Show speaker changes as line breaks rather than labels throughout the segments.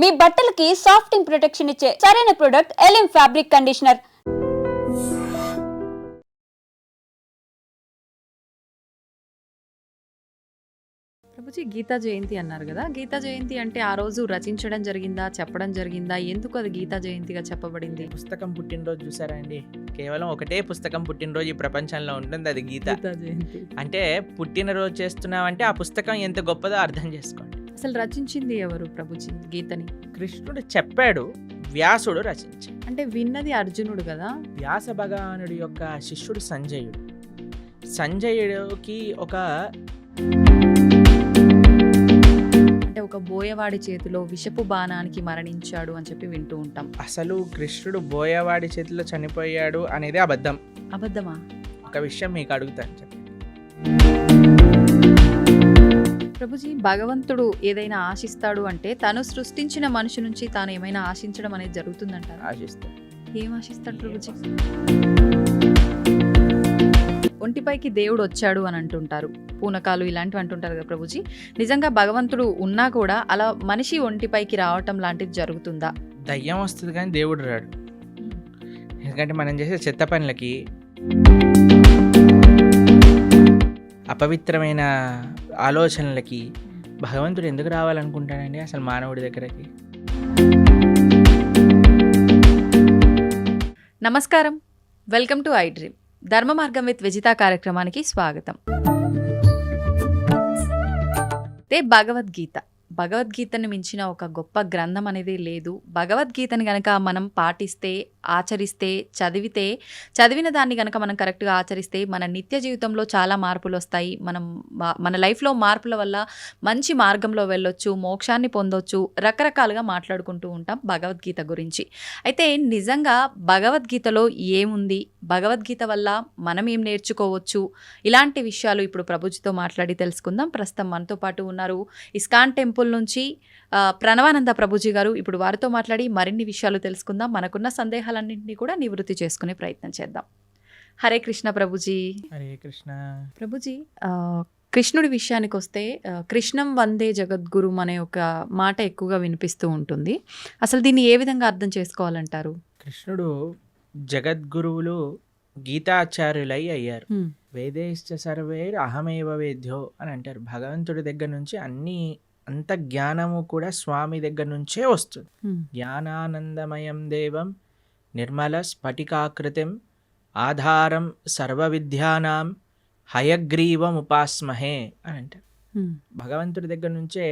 మీ బట్టలకి సాఫ్టింగ్ ప్రొటెక్షన్ ఇచ్చే సరైన product ఎలిమ్ fabric conditioner.
Prabhuji Gita జయంతి అన్నారు కదా, గీతా జయంతి అంటే ఆ రోజు రచించడం జరిగిందా, చెప్పడం జరిగిందా, ఎందుకు అది గీతా జయంతిగా చెప్పబడింది?
పుస్తకం పుట్టినరోజు చూసారా అండి? కేవలం ఒకటే పుస్తకం పుట్టినరోజు ఈ ప్రపంచంలో ఉంటుంది, అది గీత.
గీతా జయంతి
అంటే పుట్టినరోజు చేస్తున్నామంటే ఆ పుస్తకం ఎంత గొప్పదో అర్థం చేసుకోండి.
అసలు రచించింది ఎవరు ప్రభుజీ గీతని?
కృష్ణుడు చెప్పాడు, వ్యాసుడు రచించాడు.
అంటే విన్నది అర్జునుడు కదా.
వ్యాస భగవానుడి యొక్క శిష్యుడు సంజయుడు. సంజయుడికి
అంటే ఒక బోయవాడి చేతిలో విషపు బాణానికి మరణించాడు అని చెప్పి వింటూ ఉంటాం.
అసలు కృష్ణుడు బోయవాడి చేతిలో చనిపోయాడు అనేది అబద్ధం.
అబద్ధమా?
ఒక విషయం మీకు అడుగుతాను చెప్పండి.
ప్రభుజీ, భగవంతుడు ఏదైనా ఆశిస్తాడు అంటే తను సృష్టించిన మనిషి నుంచి తాను ఏమైనా ఆశించడం అనేది జరుగుతుందంటారా?
ఆశిస్తాను.
ఏం ఆశిస్తాడు ప్రభుజీ? ఒంటిపైకి దేవుడు వచ్చాడు అని అంటుంటారు, పూనకాలు ఇలాంటివి అంటుంటారు కదా ప్రభుజీ. నిజంగా భగవంతుడు ఉన్నా కూడా అలా మనిషి ఒంటిపైకి రావటం లాంటిది జరుగుతుందా?
దయ్యం వస్తుంది కానీ దేవుడు రాడు. ఎందుకంటే మనం చేసే చెత్త పనులకి, అపవిత్రమైన ఆలోచనలకి భగవంతుడు ఎందుకు రావాలనుకుంటాడండి అసలు మానవుడి దగ్గరకి?
నమస్కారం, వెల్కమ్ టు ఐ డ్రీమ్. ధర్మ మార్గం విత్ విజిత కార్యక్రమానికి స్వాగతం. భగవద్గీతని మించిన ఒక గొప్ప గ్రంథం అనేది లేదు. భగవద్గీతని గనక మనం పాటిస్తే, ఆచరిస్తే, చదివిన దాన్ని గనక మనం కరెక్ట్గా ఆచరిస్తే మన నిత్య జీవితంలో చాలా మార్పులు వస్తాయి. మన లైఫ్లో మార్పుల వల్ల మంచి మార్గంలో వెళ్ళొచ్చు, మోక్షాన్ని పొందొచ్చు, రకరకాలుగా మాట్లాడుకుంటూ ఉంటాం భగవద్గీత గురించి. అయితే నిజంగా భగవద్గీతలో ఏముంది, భగవద్గీత వల్ల మనం ఏం నేర్చుకోవచ్చు, ఇలాంటి విషయాలు ఇప్పుడు ప్రభుజీతో మాట్లాడి తెలుసుకుందాం. ప్రస్తుతం మనతో పాటు ఉన్నారు ఇస్కాన్ టెంపుల్ నుంచి ప్రణవానంద ప్రభుజీ గారు. ఇప్పుడు వారితో మాట్లాడి మరిన్ని విషయాలు తెలుసుకుందాం, మనకున్న సందేహాలన్నింటినీ కూడా నివృత్తి చేసుకునే ప్రయత్నం చేద్దాం. హరే కృష్ణ ప్రభుజీ.
హరే కృష్ణ
ప్రభుజీ, కృష్ణుడి విషయానికి వస్తే కృష్ణం వందే జగద్గురు అనే ఒక మాట ఎక్కువగా వినిపిస్తూ ఉంటుంది. అసలు దీన్ని ఏ విధంగా అర్థం చేసుకోవాలంటారు?
కృష్ణుడు జగద్గురువులు గీతాచార్యులై అయ్యారు. వేదేశ్చ సర్వేర్ అహమేవ వేద్యో అని అంటారు. భగవంతుడి దగ్గర నుంచి అంత జ్ఞానము కూడా స్వామి దగ్గర నుంచే వస్తుంది. జ్ఞానానందమయం దేవం నిర్మల స్ఫటికాకృతిం ఆధారం సర్వ విద్యానాం హయగ్రీవం ఉపాస్మహే అని అంటారు. భగవంతుడి దగ్గర నుంచే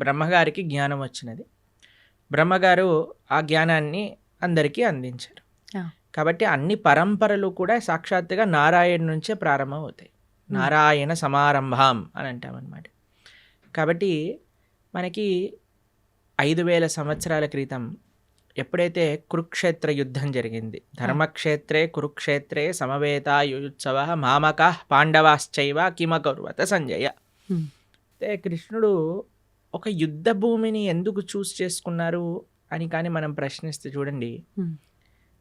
బ్రహ్మగారికి జ్ఞానం వచ్చినది. బ్రహ్మగారు ఆ జ్ఞానాన్ని అందరికీ అందించారు. కాబట్టి అన్ని పరంపరలు కూడా సాక్షాత్తుగా నారాయణ నుంచే ప్రారంభమవుతాయి. నారాయణ సమారంభం అని అంటామన్నమాట. కాబట్టి మనకి 5000 సంవత్సరాల క్రితం ఎప్పుడైతే కురుక్షేత్ర యుద్ధం జరిగింది, ధర్మక్షేత్రే కురుక్షేత్రే సమవేతాయుత్సవ మామకః పాండవాశ్చైవ కిమకర్వత సంజయ. అయితే కృష్ణుడు ఒక యుద్ధ భూమిని ఎందుకు చూస్ చేసుకున్నారు అని కానీ మనం ప్రశ్నిస్తే చూడండి,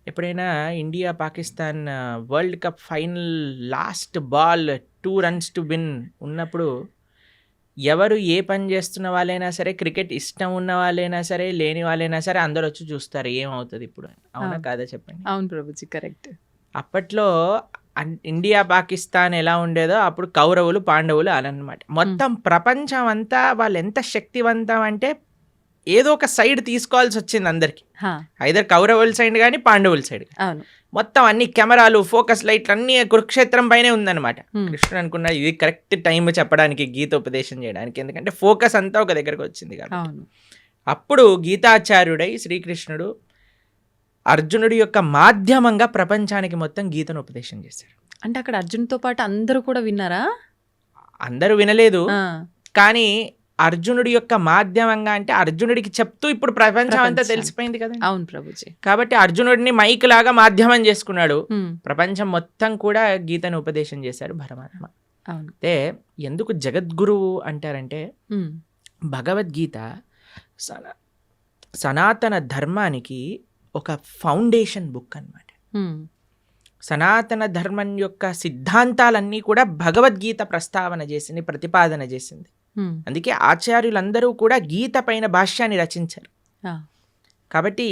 ఎప్పుడైనా India Pakistan world cup final last ball 2 runs to win ఉన్నప్పుడు ఎవరు ఏ పని చేస్తున్న వాళ్ళైనా సరే, క్రికెట్ ఇష్టం ఉన్న వాళ్ళైనా సరే, లేని వాళ్ళైనా సరే అందరూ వచ్చి చూస్తారు ఏమవుతుంది ఇప్పుడు. అవునా కాదా చెప్పండి?
అవును ప్రభుజీ, కరెక్ట్.
అప్పట్లో ఇండియా పాకిస్తాన్ ఎలా ఉండేదో అప్పుడు కౌరవులు పాండవులు అలన్నమాట. మొత్తం ప్రపంచం అంతా వాళ్ళు ఎంత శక్తివంతం అంటే ఏదో ఒక సైడ్ తీసుకోవాల్సి వచ్చింది అందరికి. ఐదర్ కౌరవుల సైడ్ కానీ పాండవుల సైడ్. మొత్తం అన్ని కెమెరాలు, ఫోకస్ లైట్లు అన్ని కురుక్షేత్రం పైనే ఉందన్నమాట. కృష్ణుడు అనుకున్నా ఇది కరెక్ట్ టైం చెప్పడానికి, గీతోపదేశం చేయడానికి, ఎందుకంటే ఫోకస్ అంతా ఒక దగ్గరకు వచ్చింది కదా. అప్పుడు గీతాచార్యుడై శ్రీకృష్ణుడు అర్జునుడి యొక్క మాధ్యమంగా ప్రపంచానికి మొత్తం గీతను ఉపదేశం చేశాడు.
అంటే అక్కడ అర్జునుడితో పాటు అందరూ కూడా విన్నారా?
అందరూ వినలేదు, కానీ అర్జునుడి యొక్క మాధ్యమంగా, అంటే అర్జునుడికి చెప్తూ ఇప్పుడు ప్రపంచం అంతా తెలిసిపోయింది కదా.
అవును ప్రభుజీ.
కాబట్టి అర్జునుడిని మైక్ లాగా మాధ్యమం చేసుకున్నాడు. ప్రపంచం మొత్తం కూడా గీతను ఉపదేశం చేశాడు పరమాత్మ. అయితే ఎందుకు జగద్గురువు అంటారంటే, భగవద్గీత సనాతన ధర్మానికి ఒక ఫౌండేషన్ బుక్ అన్నమాట. సనాతన ధర్మం యొక్క సిద్ధాంతాలన్నీ కూడా భగవద్గీత ప్రస్తావన చేసింది, ప్రతిపాదన చేసింది. అందుకే ఆచార్యులందరూ కూడా గీత పైన భాష్యాన్ని రచించారు.
ఆ,
కాబట్టి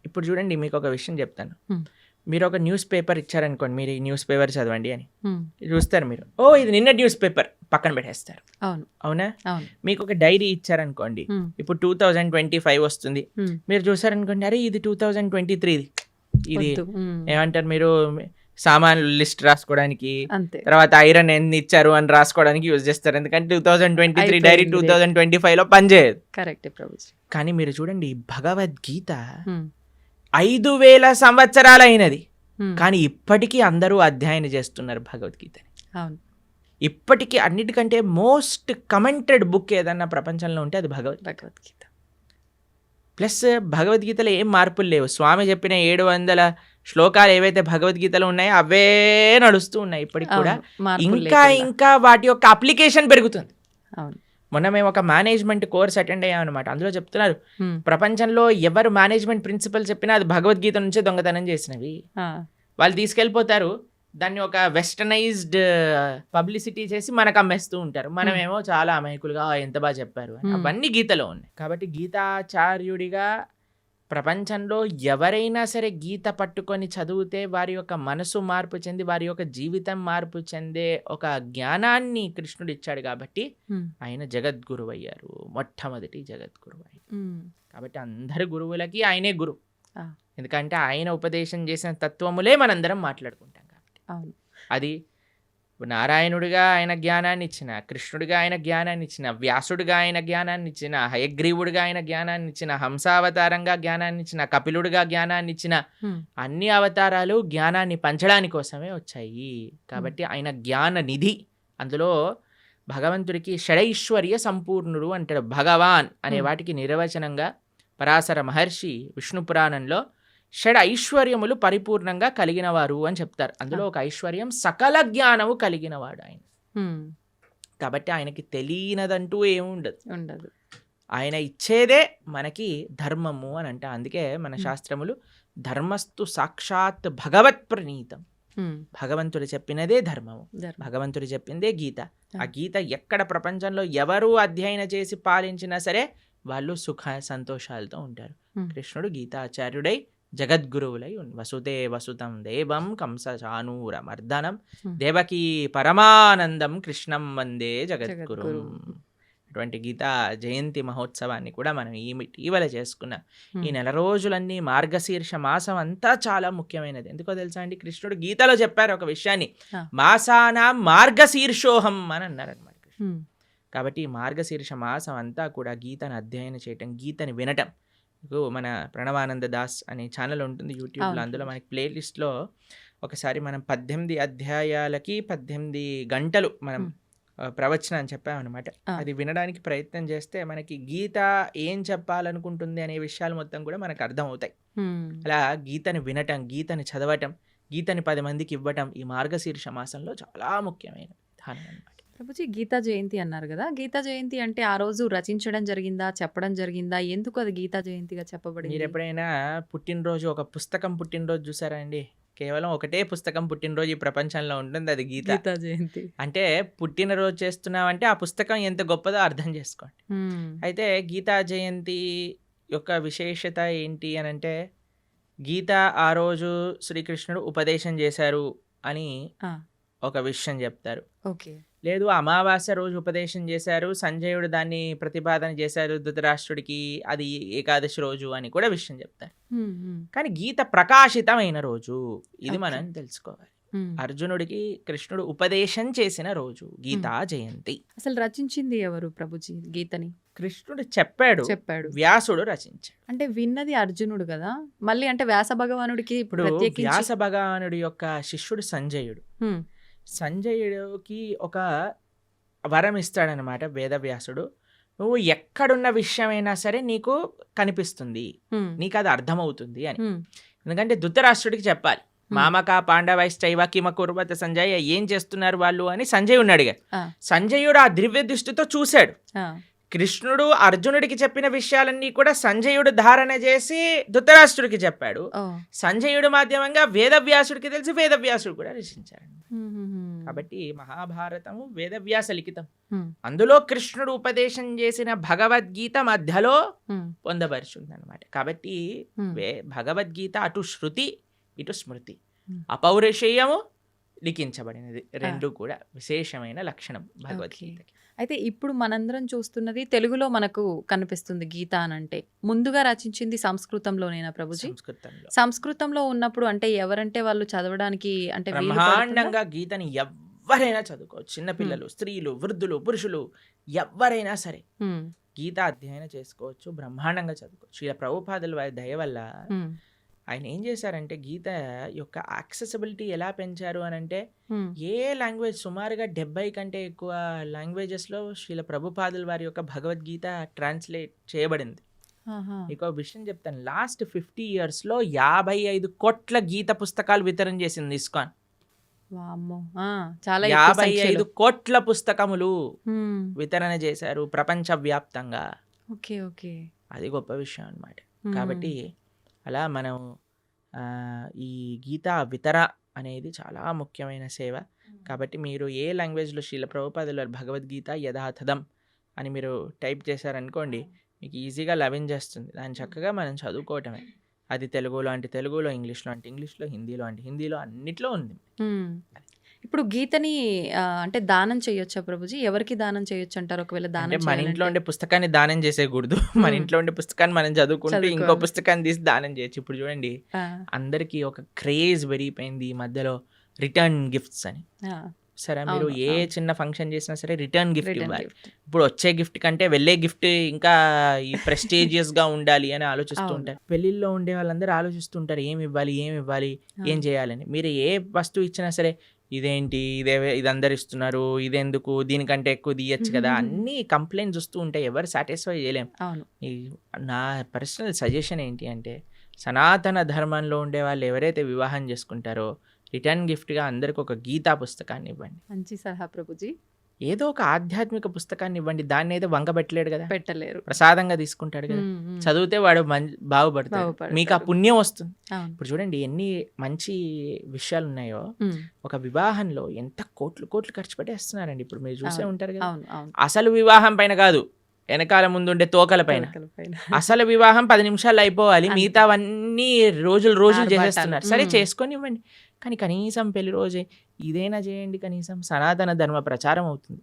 ఇప్పుడు చూడండి, మీకు ఒక విషయం చెప్తాను.
Hmm.
మీరు ఒక న్యూస్ పేపర్ ఇచ్చారనుకోండి, మీరు ఈ న్యూస్ పేపర్ చదవండి అని
ఉమ్,
చూస్తారు మీరు, ఇది నిన్న న్యూస్ పేపర్ పక్కన పెట్టేస్తారు.
అవును
అవునా?
అవును.
మీకు ఒక డైరీ ఇచ్చారనుకోండి,
ఉమ్,
ఇప్పుడు 2025 వస్తుంది,
ఉమ్,
మీరు చూసారనుకోండి, అరే ఇది 2023, ఇది
వద్దు. ఉమ్,
ఏమంటారు, మీరు సామాన్లు లిస్ట్ రాసుకోవడానికి,
అంతే.
తర్వాత ఐరన్ ఎన్ని ఇచ్చారు అని రాసుకోవడానికి యూజ్ చేస్తారు. ఎందుకంటే 2023 డైరీ
అయిపోయింది.
2025లో పనిచేయదు.
కరెక్ట్ ప్రభుజీ.
కానీ మీరు చూడండి, భగవద్గీత
ఉమ్,
5000 సంవత్సరాలు అయినది,
ఉమ్,
కానీ ఇప్పటికీ అందరూ అధ్యయనం చేస్తున్నారు భగవద్గీతని.
అవును.
ఇప్పటికీ అన్నిటికంటే మోస్ట్ కమెంటెడ్ బుక్ ఏదన్నా ప్రపంచంలో ఉంటే అది
భగవద్గీత.
ప్లస్ భగవద్గీతలో ఏం మార్పులు లేవు. స్వామి చెప్పిన 700 శ్లోకాలు ఏవైతే భగవద్గీతలో ఉన్నాయో అవే నడుస్తూ ఉన్నాయి ఇప్పటికి కూడా.
అవును, మార్పులు
ఇంకా
లేకుండా.
ఇంకా వాటి యొక్క అప్లికేషన్ పెరుగుతుంది.
అవును.
మొన్న మేము ఒక మేనేజ్మెంట్ కోర్స్ అటెండ్ అయ్యామన్నమాట. అందులో చెప్తున్నారు,
ఉమ్,
ప్రపంచంలో ఎవరు మేనేజ్మెంట్ ప్రిన్సిపల్ చెప్పినా అది భగవద్గీత నుంచే దొంగతనం చేసినవి.
ఆ,
వాళ్ళు తీసుకెళ్ళిపోతారు, దాన్ని ఒక వెస్టర్నైజ్డ్ పబ్లిసిటీ చేసి మనకు అమ్మేస్తూ ఉంటారు. మనమేమో చాలా అమాయకులుగా ఎంత బాగా చెప్పారు అని. అవన్నీ గీతలో ఉన్నాయి. కాబట్టి గీతాచార్యుడిగా ప్రపంచంలో ఎవరైనా సరే గీత పట్టుకొని చదివితే వారి యొక్క మనసు మార్పు చెంది, వారి యొక్క జీవితం మార్పు చెందే ఒక జ్ఞానాన్ని కృష్ణుడు ఇచ్చాడు. కాబట్టి
ఉమ్,
ఆయన జగద్గురువు అయ్యారు, మొట్టమొదటి జగద్గురువు అయ్యారు.
ఉమ్,
కాబట్టి అందరి గురువులకి ఆయనే గురువు.
ఆ,
ఎందుకంటే ఆయన ఉపదేశం చేసిన తత్వములే మనందరం మాట్లాడుకుంటాం కాబట్టి.
అవును.
అది నారాయణుడిగా ఆయన జ్ఞానాన్ని ఇచ్చిన, కృష్ణుడిగా ఆయన జ్ఞానాన్ని ఇచ్చిన, వ్యాసుడిగా ఆయన జ్ఞానాన్ని ఇచ్చిన, హయగ్రీవుడిగా ఆయన జ్ఞానాన్ని ఇచ్చిన, హంసావతారంగా జ్ఞానాన్ని ఇచ్చిన, కపిలుడిగా జ్ఞానాన్ని ఇచ్చిన,
ఉమ్,
అన్ని అవతారాలు జ్ఞానాన్ని పంచడానికి కోసమే వచ్చాయి. కాబట్టి ఆయన జ్ఞాన నిధి. అందులో భగవంతుడికి షడైశ్వర్య సంపూర్ణుడు అంటాడు. భగవాన్ అనే వాటికి నిర్వచనంగా పరాశర మహర్షి విష్ణు పురాణంలో షడ్ ఐశ్వర్యములు పరిపూర్ణంగా కలిగినవారు అని చెప్తారు. అందులో ఒక ఐశ్వర్యం సకల జ్ఞానము కలిగినవాడు ఆయన.
ఉమ్,
కాబట్టి ఆయనకి తెలియనదంటూ ఏముండదు.
ఉండదు.
ఆయన ఇచ్చేదే మనకి ధర్మము అని అంట. అందుకే మన శాస్త్రములు ధర్మస్తు సాక్షాత్ భగవత్ ప్రణీతం.
ఉమ్,
భగవంతుడు చెప్పినదే ధర్మము,
ధర్మం.
భగవంతుడు చెప్పిందే గీత. ఆ గీత ఎక్కడ ప్రపంచంలో ఎవరు అధ్యయనం చేసి పాలించినా సరే వాళ్ళు సుఖ సంతోషాలతో ఉంటారు. కృష్ణుడు గీతాచార్యుడై జగద్గురువులై వసుదే వసుతం దేవం కంస చానూరమర్దనం దేవకీ పరమానందం కృష్ణం వందే జగద్గురు. అటువంటి గీతా జయంతి మహోత్సవాన్ని కూడా మనం ఇటీవల చేసుకున్న ఈ నెల రోజులన్నీ మార్గశీర్ష మాసం అంతా చాలా ముఖ్యమైనది. ఎందుకో తెలుసా అండి, కృష్ణుడు గీతలో చెప్పారు ఒక విషయాన్ని, మాసానాం మార్గశీర్షోహం అని అన్నారనమాట కృష్ణుడు. కాబట్టి ఈ మార్గశీర్ష మాసం అంతా కూడా గీతను అధ్యయనం చేయటం, గీతని వినటం. మన ప్రణవానంద దాస్ అనే ఛానల్ ఉంటుంది యూట్యూబ్లో, అందులో మనకి ప్లేలిస్ట్లో ఒకసారి మనం 18 అధ్యాయాలకి 18 గంటలు మనం ప్రవచనం అని చెప్పామన్నమాట. అది వినడానికి ప్రయత్నం చేస్తే మనకి గీత ఏం చెప్పాలనుకుంటుంది అనే విషయాలు మొత్తం కూడా మనకు అర్థమవుతాయి. అలా గీతని వినటం, గీతని చదవటం, గీతని 10 మందికి ఇవ్వటం ఈ మార్గశీర్ష మాసంలో చాలా ముఖ్యమైన విధానం అన్నమాట.
ప్రభుజీ, గీతా జయంతి అన్నారు కదా, గీతా జయంతి అంటే ఆ రోజు రచించడం జరిగిందా, చెప్పడం జరిగిందా, ఎందుకు అది గీతా జయంతిగా చెప్పబడింది?
మీరు ఎప్పుడైనా పుట్టినరోజు, ఒక పుస్తకం పుట్టినరోజు చూసారా అండి? కేవలం ఒకటే పుస్తకం పుట్టినరోజు ఈ ప్రపంచంలో ఉంటుంది, అది గీతా
జయంతి.
అంటే పుట్టినరోజు చేస్తున్నామంటే ఆ పుస్తకం ఎంత గొప్పదో అర్థం చేసుకోండి. అయితే గీతా జయంతి యొక్క విశేషత ఏంటి అని అంటే, గీత ఆ రోజు శ్రీకృష్ణుడు ఉపదేశం చేశారు అని ఒక విషయం చెప్తారు.
ఓకే.
లేదు, అమావాస్య రోజు ఉపదేశం చేశారు, సంజయుడు దాన్ని ప్రతిపాదన చేశారు ధృతరాష్ట్రుడికి, అది ఏకాదశి రోజు అని కూడా విషయం చెప్తారు. కానీ గీత ప్రకాశితమైన రోజు ఇది మనం తెలుసుకోవాలి. అర్జునుడికి కృష్ణుడు ఉపదేశం చేసిన రోజు గీతా జయంతి.
అసలు రచించింది ఎవరు ప్రభుజీ గీతని?
కృష్ణుడు చెప్పాడు, వ్యాసుడు రచించాడు.
అంటే విన్నది అర్జునుడు కదా, మళ్ళీ అంటే వ్యాస భగవానుడికి
ఇప్పుడు వ్యాస భగవానుడి యొక్క శిష్యుడు సంజయుడు. సంజయుడికి ఒక వరం ఇస్తాడనమాట వేదవ్యాసుడు. నువ్వు ఎక్కడున్న విషయమైనా సరే నీకు కనిపిస్తుంది, నీకు అది అర్థమవుతుంది అని. ఎందుకంటే ధృతరాష్ట్రుడికి చెప్పాలి, మామక పాండవైశ్చైవ కిమ కుర్వత సంజయ్, ఏం చేస్తున్నారు వాళ్ళు అని సంజయుడిని అడిగారు. సంజయుడు ఆ దివ్య దృష్టితో చూశాడు. కృష్ణుడు అర్జునుడికి చెప్పిన విషయాలన్నీ కూడా సంజయుడు ధారణ చేసి ధృతరాష్ట్రుడికి చెప్పాడు. సంజయుడు మాధ్యమంగా వేదవ్యాసుడికి తెలిసి వేదవ్యాసుడు కూడా రచించాడు. కాబట్టి మహాభారతము వేదవ్యాస లిఖితం. అందులో కృష్ణుడు ఉపదేశం చేసిన భగవద్గీత మధ్యలో పొందపరుచుంది అనమాట. కాబట్టి భగవద్గీత అటు శృతి ఇటు స్మృతి అపౌరుషేయము లిఖించబడినది. రెండు కూడా విశేషమైన లక్షణం భగవద్గీతకి.
అయితే ఇప్పుడు మనందరం చూస్తున్నది తెలుగులో మనకు కనిపిస్తుంది గీత అనంటే. ముందుగా రచించింది సంస్కృతంలోనేనా ప్రభుజీ? సంస్కృతంలో ఉన్నప్పుడు అంటే ఎవరంటే వాళ్ళు చదవడానికి అంటే
బ్రహ్మాండంగా గీతని ఎవరైనా చదువుకోవచ్చు. చిన్నపిల్లలు, స్త్రీలు, వృద్ధులు, పురుషులు ఎవరైనా సరే గీత అధ్యయనం చేసుకోవచ్చు, బ్రహ్మాండంగా చదువుకోవచ్చు. ఇలా ప్రభుపాదుల వారి దయ వల్ల ఆయన ఏం చేశారంటే గీత యొక్క యాక్సెసిబిలిటీ ఎలా పెంచారు అని అంటే ఏ లాంగ్వేజ్ సుమారుగా 70 కంటే ఎక్కువ లాంగ్వేజెస్లో శ్రీల ప్రభుపాదుల వారి యొక్క భగవద్గీత ట్రాన్స్లేట్ చేయబడింది. మీకు ఒక విషయం చెప్తాను, లాస్ట్ 50 yearsలో 55 కోట్ల గీత పుస్తకాలు వితరణ చేసింది ఇస్కాన్. 55 కోట్ల పుస్తకములు వితరణ చేశారు ప్రపంచ వ్యాప్తంగా. అది గొప్ప విషయం అన్నమాట. కాబట్టి అలా మనం ఈ గీతా వితర అనేది చాలా ముఖ్యమైన సేవ. కాబట్టి మీరు ఏ లాంగ్వేజ్లో శ్రీల ప్రభుపాదుల భగవద్గీత యథాతథం అని మీరు టైప్ చేశారనుకోండి, మీకు ఈజీగా లభించేస్తుంది. దాన్ని చక్కగా మనం చదువుకోవటమే. అది తెలుగులో అంటే తెలుగులో, ఇంగ్లీష్లో అంటే ఇంగ్లీష్లో, హిందీలో అంటే హిందీలో, అన్నిట్లో ఉంది.
ఇప్పుడు గీతని అంటే దానం చేయొచ్చా ప్రభుజీ? ఎవరికి దానం చేయొచ్చు అంటారు? ఒకవేళ దానం
మన ఇంట్లో ఉండే పుస్తకాన్ని దానం చేసేయకూడదు. మన ఇంట్లో ఉండే పుస్తకాన్ని మనం చదువుకుంటూ ఇంకో పుస్తకాన్ని తీసి దానం చేయొచ్చు. ఇప్పుడు చూడండి, అందరికి ఒక క్రేజ్ పెరిగిపోయింది ఈ మధ్యలో రిటర్న్ గిఫ్ట్స్ అని. సరే, మీరు ఏ చిన్న ఫంక్షన్ చేసినా సరే రిటర్న్ గిఫ్ట్ ఇవ్వాలి. ఇప్పుడు వచ్చే గిఫ్ట్ కంటే వెళ్ళే గిఫ్ట్ ఇంకా ఈ ప్రెస్టీజియస్ గా ఉండాలి అని ఆలోచిస్తూ ఉంటారు. పెళ్లిల్లో ఉండే వాళ్ళందరూ ఆలోచిస్తుంటారు ఏమి ఇవ్వాలి, ఏం చేయాలని. మీరు ఏ వస్తువు ఇచ్చినా సరే ఇదేంటి, ఇది అందరు ఇస్తున్నారు, ఇదెందుకు, దీనికంటే ఎక్కువ తీయచ్చు కదా, అన్ని కంప్లైంట్స్ వస్తూ ఉంటాయి. ఎవరు సాటిస్ఫై చేయలేం. నా పర్సనల్ సజెషన్ ఏంటి అంటే, సనాతన ధర్మంలో ఉండే వాళ్ళు ఎవరైతే వివాహం చేసుకుంటారో రిటర్న్ గిఫ్ట్గా అందరికి ఒక గీతా పుస్తకాన్ని ఇవ్వండి.
మంచి సలహా ప్రభుజీ.
ఏదో ఒక ఆధ్యాత్మిక పుస్తకాన్ని ఇవ్వండి. దాన్ని ఏదో వంక పెట్టలేడు కదా,
పెట్టలేరు,
ప్రసాదంగా తీసుకుంటాడు కదా. చదివితే వాడు బాగుపడతాడు, మీకు ఆ పుణ్యం వస్తుంది. ఇప్పుడు చూడండి ఎన్ని మంచి విషయాలు ఉన్నాయో. ఒక వివాహంలో ఎంత కోట్లు ఖర్చు పెట్టేస్తున్నారండి. ఇప్పుడు మీరు చూసే ఉంటారు కదా. అసలు వివాహం పైన కాదు, వెనకాల ముందుండే తోకల పైన. అసలు వివాహం 10 నిమిషాలు అయిపోవాలి, మిగతావన్నీ రోజులు చేసేస్తున్నారు. సరే చేసుకొని ఇవ్వండి, కానీ కనీసం పెళ్లి రోజే ఇదైనా చేయండి. కనీసం సనాతన ధర్మ ప్రచారం అవుతుంది,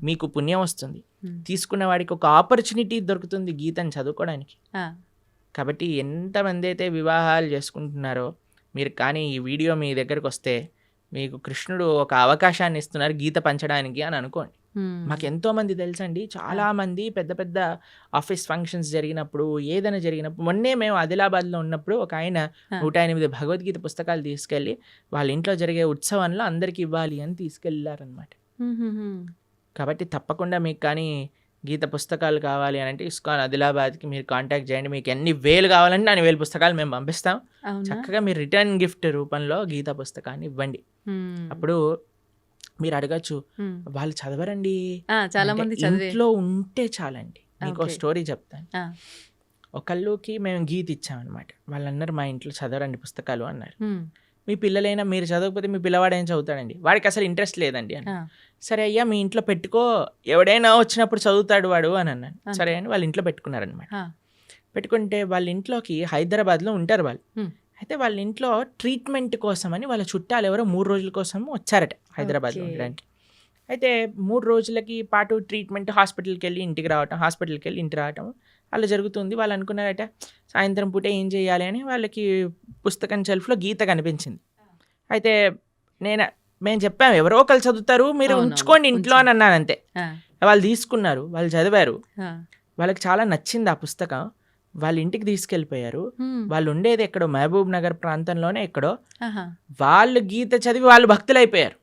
మీకు పుణ్యం వస్తుంది, తీసుకున్న వాడికి ఒక ఆపర్చునిటీ దొరుకుతుంది గీతను చదువుకోవడానికి. కాబట్టి ఎంతమంది అయితే వివాహాలు చేసుకుంటున్నారో మీరు, కానీ ఈ వీడియో మీ దగ్గరకు వస్తే మీకు కృష్ణుడు ఒక అవకాశాన్ని ఇస్తున్నారు గీత పంచడానికి అని అనుకోండి. మాకు ఎంతో మంది తెలుసండి, చాలా మంది పెద్ద పెద్ద ఆఫీస్ ఫంక్షన్స్ జరిగినప్పుడు, ఏదైనా జరిగినప్పుడు, మొన్నే మేము ఆదిలాబాద్లో ఉన్నప్పుడు ఒక ఆయన 108 భగవద్గీత పుస్తకాలు తీసుకెళ్ళి వాళ్ళ ఇంట్లో జరిగే ఉత్సవంలో అందరికి ఇవ్వాలి అని తీసుకెళ్ళారనమాట. కాబట్టి తప్పకుండా మీకు కానీ గీత పుస్తకాలు కావాలి అని అంటే ఇస్కాన్ ఆదిలాబాద్కి మీరు కాంటాక్ట్ చేయండి. మీకు ఎన్ని వేలు కావాలంటే అన్ని 1000 పుస్తకాలు మేము పంపిస్తాం. చక్కగా మీరు రిటర్న్ గిఫ్ట్ రూపంలో గీత పుస్తకాన్ని ఇవ్వండి. అప్పుడు మీరు అడగచ్చు, వాళ్ళు చదవరండి,
చాలా మంది
ఇంట్లో ఉంటే చాలండి. మీకు ఒక స్టోరీ చెప్తాను. ఒకళ్ళకి మేము గీత ఇచ్చామన్నమాట. వాళ్ళు అన్నారు మా ఇంట్లో చదవరండి పుస్తకాలు అన్నారు. మీ పిల్లలైనా మీరు చదవకపోతే మీ పిల్లవాడు ఏం చదువుతాడండి, వాడికి అసలు ఇంట్రెస్ట్ లేదండి అని. సరే అయ్యా మీ ఇంట్లో పెట్టుకో, ఎవడైనా వచ్చినప్పుడు చదువుతాడు వాడు అని అన్నాను. సరే అని వాళ్ళ ఇంట్లో పెట్టుకున్నారనమాట. పెట్టుకుంటే వాళ్ళ ఇంట్లోకి హైదరాబాద్లో ఉంటారు వాళ్ళు. అయితే వాళ్ళ ఇంట్లో ట్రీట్మెంట్ కోసం అని వాళ్ళ చుట్టాలు ఎవరో 3 రోజుల కోసం వచ్చారట హైదరాబాద్లో ఉండడానికి. అయితే 3 రోజులకి పాటు ట్రీట్మెంట్, హాస్పిటల్కి వెళ్ళి ఇంటికి రావటం అలా జరుగుతుంది. వాళ్ళు అనుకున్నారట సాయంత్రం పూట ఏం చేయాలి అని. వాళ్ళకి పుస్తకం షెల్ఫ్లో గీత కనిపించింది. అయితే మేము చెప్పాము ఎవరో ఒకరు చదువుతారు, మీరు ఉంచుకోండి ఇంట్లో అని అన్నాను. అంతే. వాళ్ళు తీసుకున్నారు, వాళ్ళు చదివారు, వాళ్ళకి చాలా నచ్చింది ఆ పుస్తకం. వాళ్ళ ఇంటికి తీసుకెళ్ళిపోయారు. వాళ్ళు ఉండేది ఎక్కడో మహబూబ్ నగర్ ప్రాంతంలోనే ఎక్కడో. వాళ్ళు గీత చదివి వాళ్ళు భక్తులైపోయారు.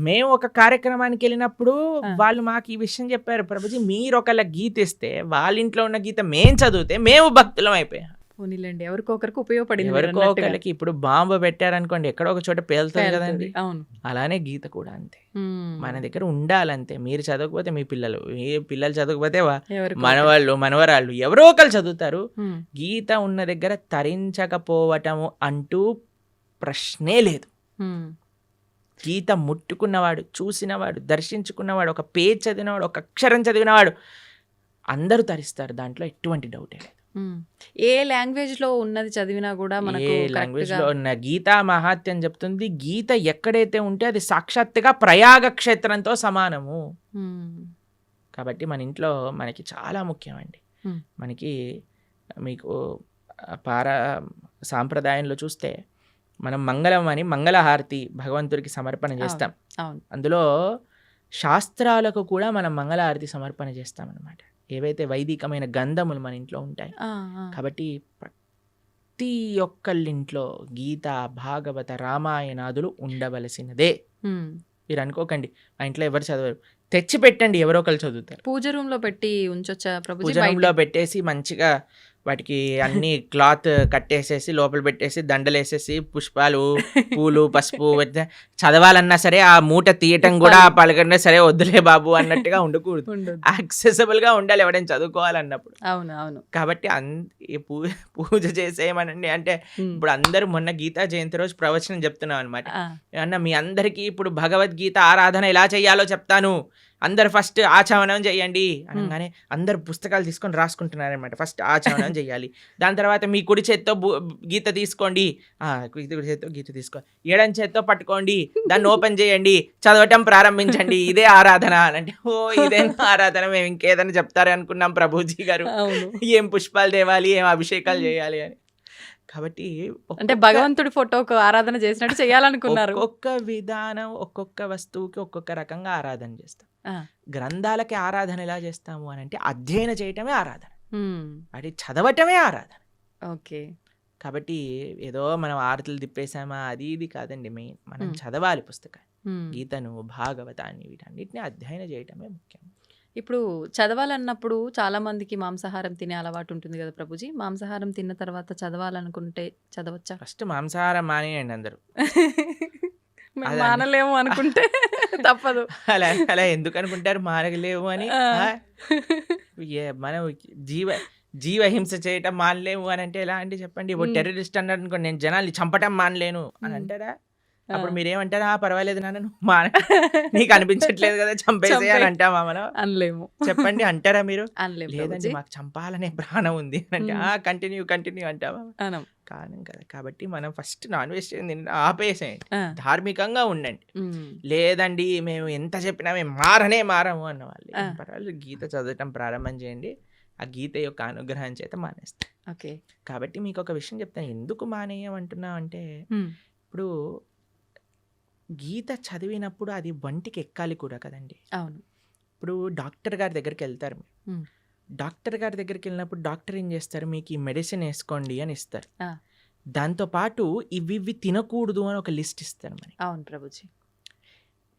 మేము ఒక కార్యక్రమానికి వెళ్ళినప్పుడు వాళ్ళు మాకు ఈ విషయం చెప్పారు, ప్రభుజీ మీరు ఒకళ్ళ గీత ఇస్తే వాళ్ళ ఇంట్లో ఉన్న గీత మేము చదివితే మేము భక్తులం అయిపోయాం.
ఎవరికొకరికి ఉపయోగపడింది.
ఎవరికొకరికి ఇప్పుడు బాంబు పెట్టారనుకోండి ఎక్కడో ఒక చోట పేలుతుంది కదండి. అలానే గీత కూడా అంతే, మన దగ్గర ఉండాలంతే. మీరు చదవకపోతే మీ పిల్లలు చదవకపోతే మనవాళ్ళు మనవరాళ్ళు ఎవరో ఒకరు చదువుతారు. గీత ఉన్న దగ్గర తరించకపోవటము అంటూ ప్రశ్నే లేదు. గీత ముట్టుకున్నవాడు, చూసినవాడు, దర్శించుకున్నవాడు, ఒక పేజ్ చదివినవాడు, ఒక అక్షరం చదివినవాడు అందరూ తరిస్తారు. దాంట్లో ఎటువంటి డౌటే లేదు.
ఏ లాంగ్వేజ్ లో ఉన్నది చదివినా కూడా మనకు
ఏ లాంగ్వేజ్ లో ఉన్న గీతా మహాత్యం చెప్తుంది. గీత ఎక్కడైతే ఉంటే అది సాక్షాత్తుగా ప్రయాగ క్షేత్రంతో సమానము. కాబట్టి మన ఇంట్లో మనకి చాలా ముఖ్యమండి. మనకి మీకు సాంప్రదాయంలో చూస్తే మనం మంగళం అని మంగళహారతి భగవంతుడికి సమర్పణ చేస్తాం. అందులో శాస్త్రాలకు కూడా మనం మంగళహారతి సమర్పణ చేస్తాం అన్నమాట. ఏవైతే వైదికమైన గంధములు మన ఇంట్లో ఉంటాయి. కాబట్టి ప్రతి ఒక్కళ్ళింట్లో గీత, భాగవత, రామాయణాదులు ఉండవలసినదే. మీరు అనుకోకండి మా ఇంట్లో ఎవరు చదవరు, తెచ్చి పెట్టండి, ఎవరో ఒకరు చదువుతారు.
పూజ రూమ్ లో పెట్టి ఉంచొచ్చా ప్రభుజీ?
పూజ రూమ్ లో పెట్టేసి మంచిగా వాటికి అన్ని క్లాత్ కట్టేసేసి లోపల పెట్టేసి దండలేసేసి పుష్పాలు, పూలు, పసుపు చదవాలన్నా సరే ఆ మూట తీయటం కూడా పలకన్నా సరే వద్దులే బాబు అన్నట్టుగా ఉండకూడదు. యాక్సెసిబుల్ గా ఉండాలి ఎవరైనా చదువుకోవాలన్నప్పుడు.
అవును అవును.
కాబట్టి పూజ చేసేయమనండి. అంటే ఇప్పుడు అందరూ మొన్న గీతా జయంతి రోజు ప్రవచనం చెప్తున్నాం అనమాట. అన్న మీ అందరికీ ఇప్పుడు భగవద్గీత ఆరాధన ఎలా చేయాలో చెప్తాను, అందరు ఫస్ట్ ఆచమనం చేయండి అనగానే అందరు పుస్తకాలు తీసుకొని రాసుకుంటున్నారనమాట. ఫస్ట్ ఆచమనం చేయాలి, దాని తర్వాత మీ కుడి చేత్తో గీత తీసుకోండి, కుడి చేత్తో గీత తీసుకోండి, ఎడం చేత్తో పట్టుకోండి, దాన్ని ఓపెన్ చేయండి, చదవటం ప్రారంభించండి, ఇదే ఆరాధన అంటే ఓ ఇదే ఆరాధన, మేము ఇంకేదైనా చెప్తారు అనుకున్నాం ప్రభుజీ గారు, ఏం పుష్పాలు తేవాలి, ఏం అభిషేకాలు చేయాలి అని. కాబట్టి
అంటే భగవంతుడి ఫోటోకు ఆరాధన చేసినట్టు చేయాలనుకున్నారు.
ఒక్కొక్క విధానం ఒక్కొక్క వస్తువుకి ఒక్కొక్క రకంగా ఆరాధన చేస్తాం. గ్రంథాలకి ఆరాధన ఎలా చేస్తాము అని అంటే అధ్యయనం చేయటమే ఆరాధన, అది చదవటమే ఆరాధన.
ఓకే.
కాబట్టి ఏదో మనం ఆరతులు తిప్పేసామా అది ఇది కాదండి. మెయిన్ మనం చదవాలి పుస్తకాన్ని, గీతను, భాగవతాన్ని, వీటన్నిటిని అధ్యయనం చేయటమే ముఖ్యం.
ఇప్పుడు చదవాలన్నప్పుడు చాలా మందికి మాంసాహారం తినే అలవాటు ఉంటుంది కదా ప్రభుజీ. మాంసాహారం తిన్న తర్వాత చదవాలనుకుంటే చదవచ్చా?
ఫస్ట్ మాంసాహారం మానేయండి అందరూ.
మానలేము అనుకుంటే తప్పదు.
అలా ఎందుకు అనుకుంటారు మానలేము అని? మనం జీవహింస చేయటం మానలేము అని అంటే ఎలా అంటే చెప్పండి. ఇప్పుడు టెర్రరిస్ట్ అన్నారు అనుకోండి, నేను జనాల్ని చంపటం మానలేను అని అంటారా? అప్పుడు మీరేమంటారా? పర్వాలేదు నాన్న, నీకు అనిపించట్లేదు కదా చంపేసే అని అంటామా మనం? అనలేము. చెప్పండి, అంటారా మీరు? లేదండి మాకు చంపాలనే ప్రాణం ఉంది అంటే కంటిన్యూ అంటామా? కారణం కదా. కాబట్టి మనం ఫస్ట్ నాన్ వెజ్ ఆపేసేయండి, ధార్మికంగా ఉండండి. లేదండి మేము ఎంత చెప్పినా మేము మారము అన్న వాళ్ళు పర్వాలేదు, గీత చదవటం ప్రారంభం చేయండి, ఆ గీత యొక్క అనుగ్రహం చేత మానేస్తాం.
ఓకే.
కాబట్టి మీకు ఒక విషయం చెప్తాను, ఎందుకు మానేయమంటున్నా అంటే ఇప్పుడు గీత చదివినప్పుడు అది వంటికి ఎక్కాలి కూడా కదండి.
అవును.
ఇప్పుడు డాక్టర్ గారి దగ్గరికి వెళ్తారు మీరు, డాక్టర్ గారి దగ్గరికి వెళ్ళినప్పుడు డాక్టర్ ఏం చేస్తారు, మీకు ఈ మెడిసిన్ వేసుకోండి అని ఇస్తారు. దాంతోపాటు ఇవి తినకూడదు అని ఒక లిస్ట్ ఇస్తారు మరి.
అవును ప్రభుజీ.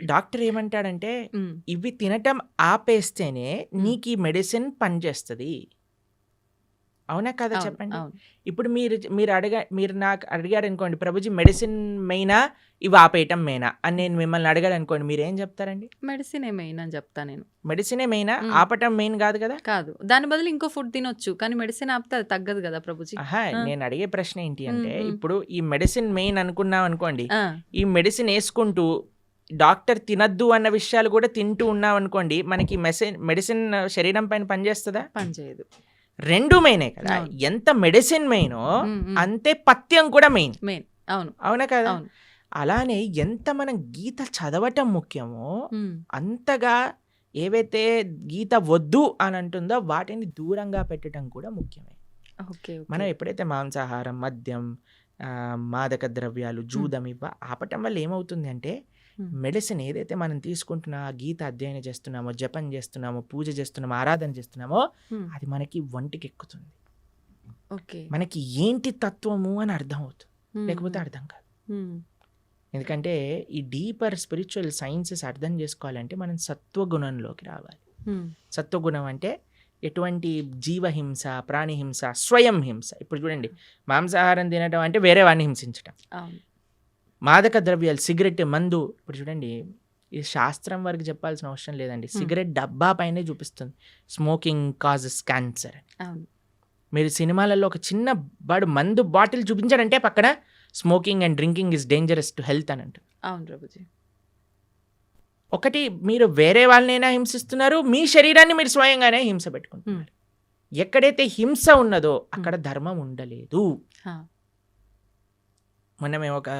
డాక్టర్ ఏమంటాడంటే ఇవి తినటం ఆపేస్తేనే నీకు ఈ మెడిసిన్ పనిచేస్తుంది. అవునా కదా చెప్పండి. ఇప్పుడు మీరు నాకు అడిగారు అనుకోండి, ప్రభుజీ మెడిసిన్ మెయినా ఇవి ఆపేయటం మెయినా అని నేను మిమ్మల్ని అడిగారు అనుకోండి, మీరు ఏం చెప్తారండి?
మెడిసినే మెయిన్ అని చెప్తా నేను.
మెడిసినే మెయినా, ఆపటం మెయిన్ కాదు కదా?
కాదు, దాని బదులు ఇంకో ఫుడ్ తినొచ్చు, కానీ మెడిసిన్ ఆపితే అది తగ్గదు కదా ప్రభుజీ.
నేను అడిగే ప్రశ్న ఏంటి అంటే, ఇప్పుడు ఈ మెడిసిన్ మెయిన్ అనుకున్నాం అనుకోండి, ఈ మెడిసిన్ వేసుకుంటూ డాక్టర్ తినద్దు అన్న విషయాలు కూడా తింటూ ఉన్నాం అనుకోండి, మనకి మెడిసిన్ శరీరం పైన పనిచేస్తుందా?
పనిచేయదు.
రెండు మెయినే కదా. ఎంత మెడిసిన్ మెయినో అంతే పథ్యం కూడా మెయిన్. అవునా కదా? అలానే ఎంత మనం గీత చదవటం ముఖ్యమో అంతగా ఏవైతే గీత వద్దు అని అంటుందో వాటిని దూరంగా పెట్టడం కూడా ముఖ్యమే. మనం ఎప్పుడైతే మాంసాహారం, మద్యం, మాదక ద్రవ్యాలు, జూదం ఆపటం వల్ల ఏమవుతుంది అంటే, మెడిసిన్ ఏదైతే మనం తీసుకుంటున్నా, గీత అధ్యయనం చేస్తున్నామో, జపం చేస్తున్నామో, పూజ చేస్తున్నామో, ఆరాధన చేస్తున్నామో అది మనకి వంటికి ఎక్కుతుంది. మనకి ఏంటి తత్వము అని అర్థం అవుతుంది, లేకపోతే అర్థం కాదు. ఎందుకంటే ఈ డీపర్ స్పిరిచువల్ సైన్సెస్ అర్థం చేసుకోవాలంటే మనం సత్వగుణంలోకి రావాలి. సత్వగుణం అంటే ఎటువంటి జీవహింస, ప్రాణిహింస, స్వయం హింస. ఇప్పుడు చూడండి, మాంసాహారం తినడం అంటే వేరే వాడిని హింసించడం. మాదక ద్రవ్యాలు, సిగరెట్, మందు, ఇప్పుడు చూడండి ఇది శాస్త్రం వరకు చెప్పాల్సిన అవసరం లేదండి, సిగరెట్ డబ్బా పైనే చూపిస్తుంది స్మోకింగ్ కాజెస్ క్యాన్సర్. మీరు సినిమాలలో ఒక చిన్న మందు బాటిల్ చూపించాడంటే పక్కన smoking and drinking is dangerous to health అని అంటారు.
అవును ప్రభుజీ.
ఒకటి మీరు వేరే వాళ్ళనైనా హింసిస్తున్నారు, మీ శరీరాన్ని మీరు స్వయంగానే హింస పెట్టుకుంటున్నారు. ఎక్కడైతే హింస ఉన్నదో అక్కడ ధర్మం ఉండలేదు. మొన్న మేము ఒక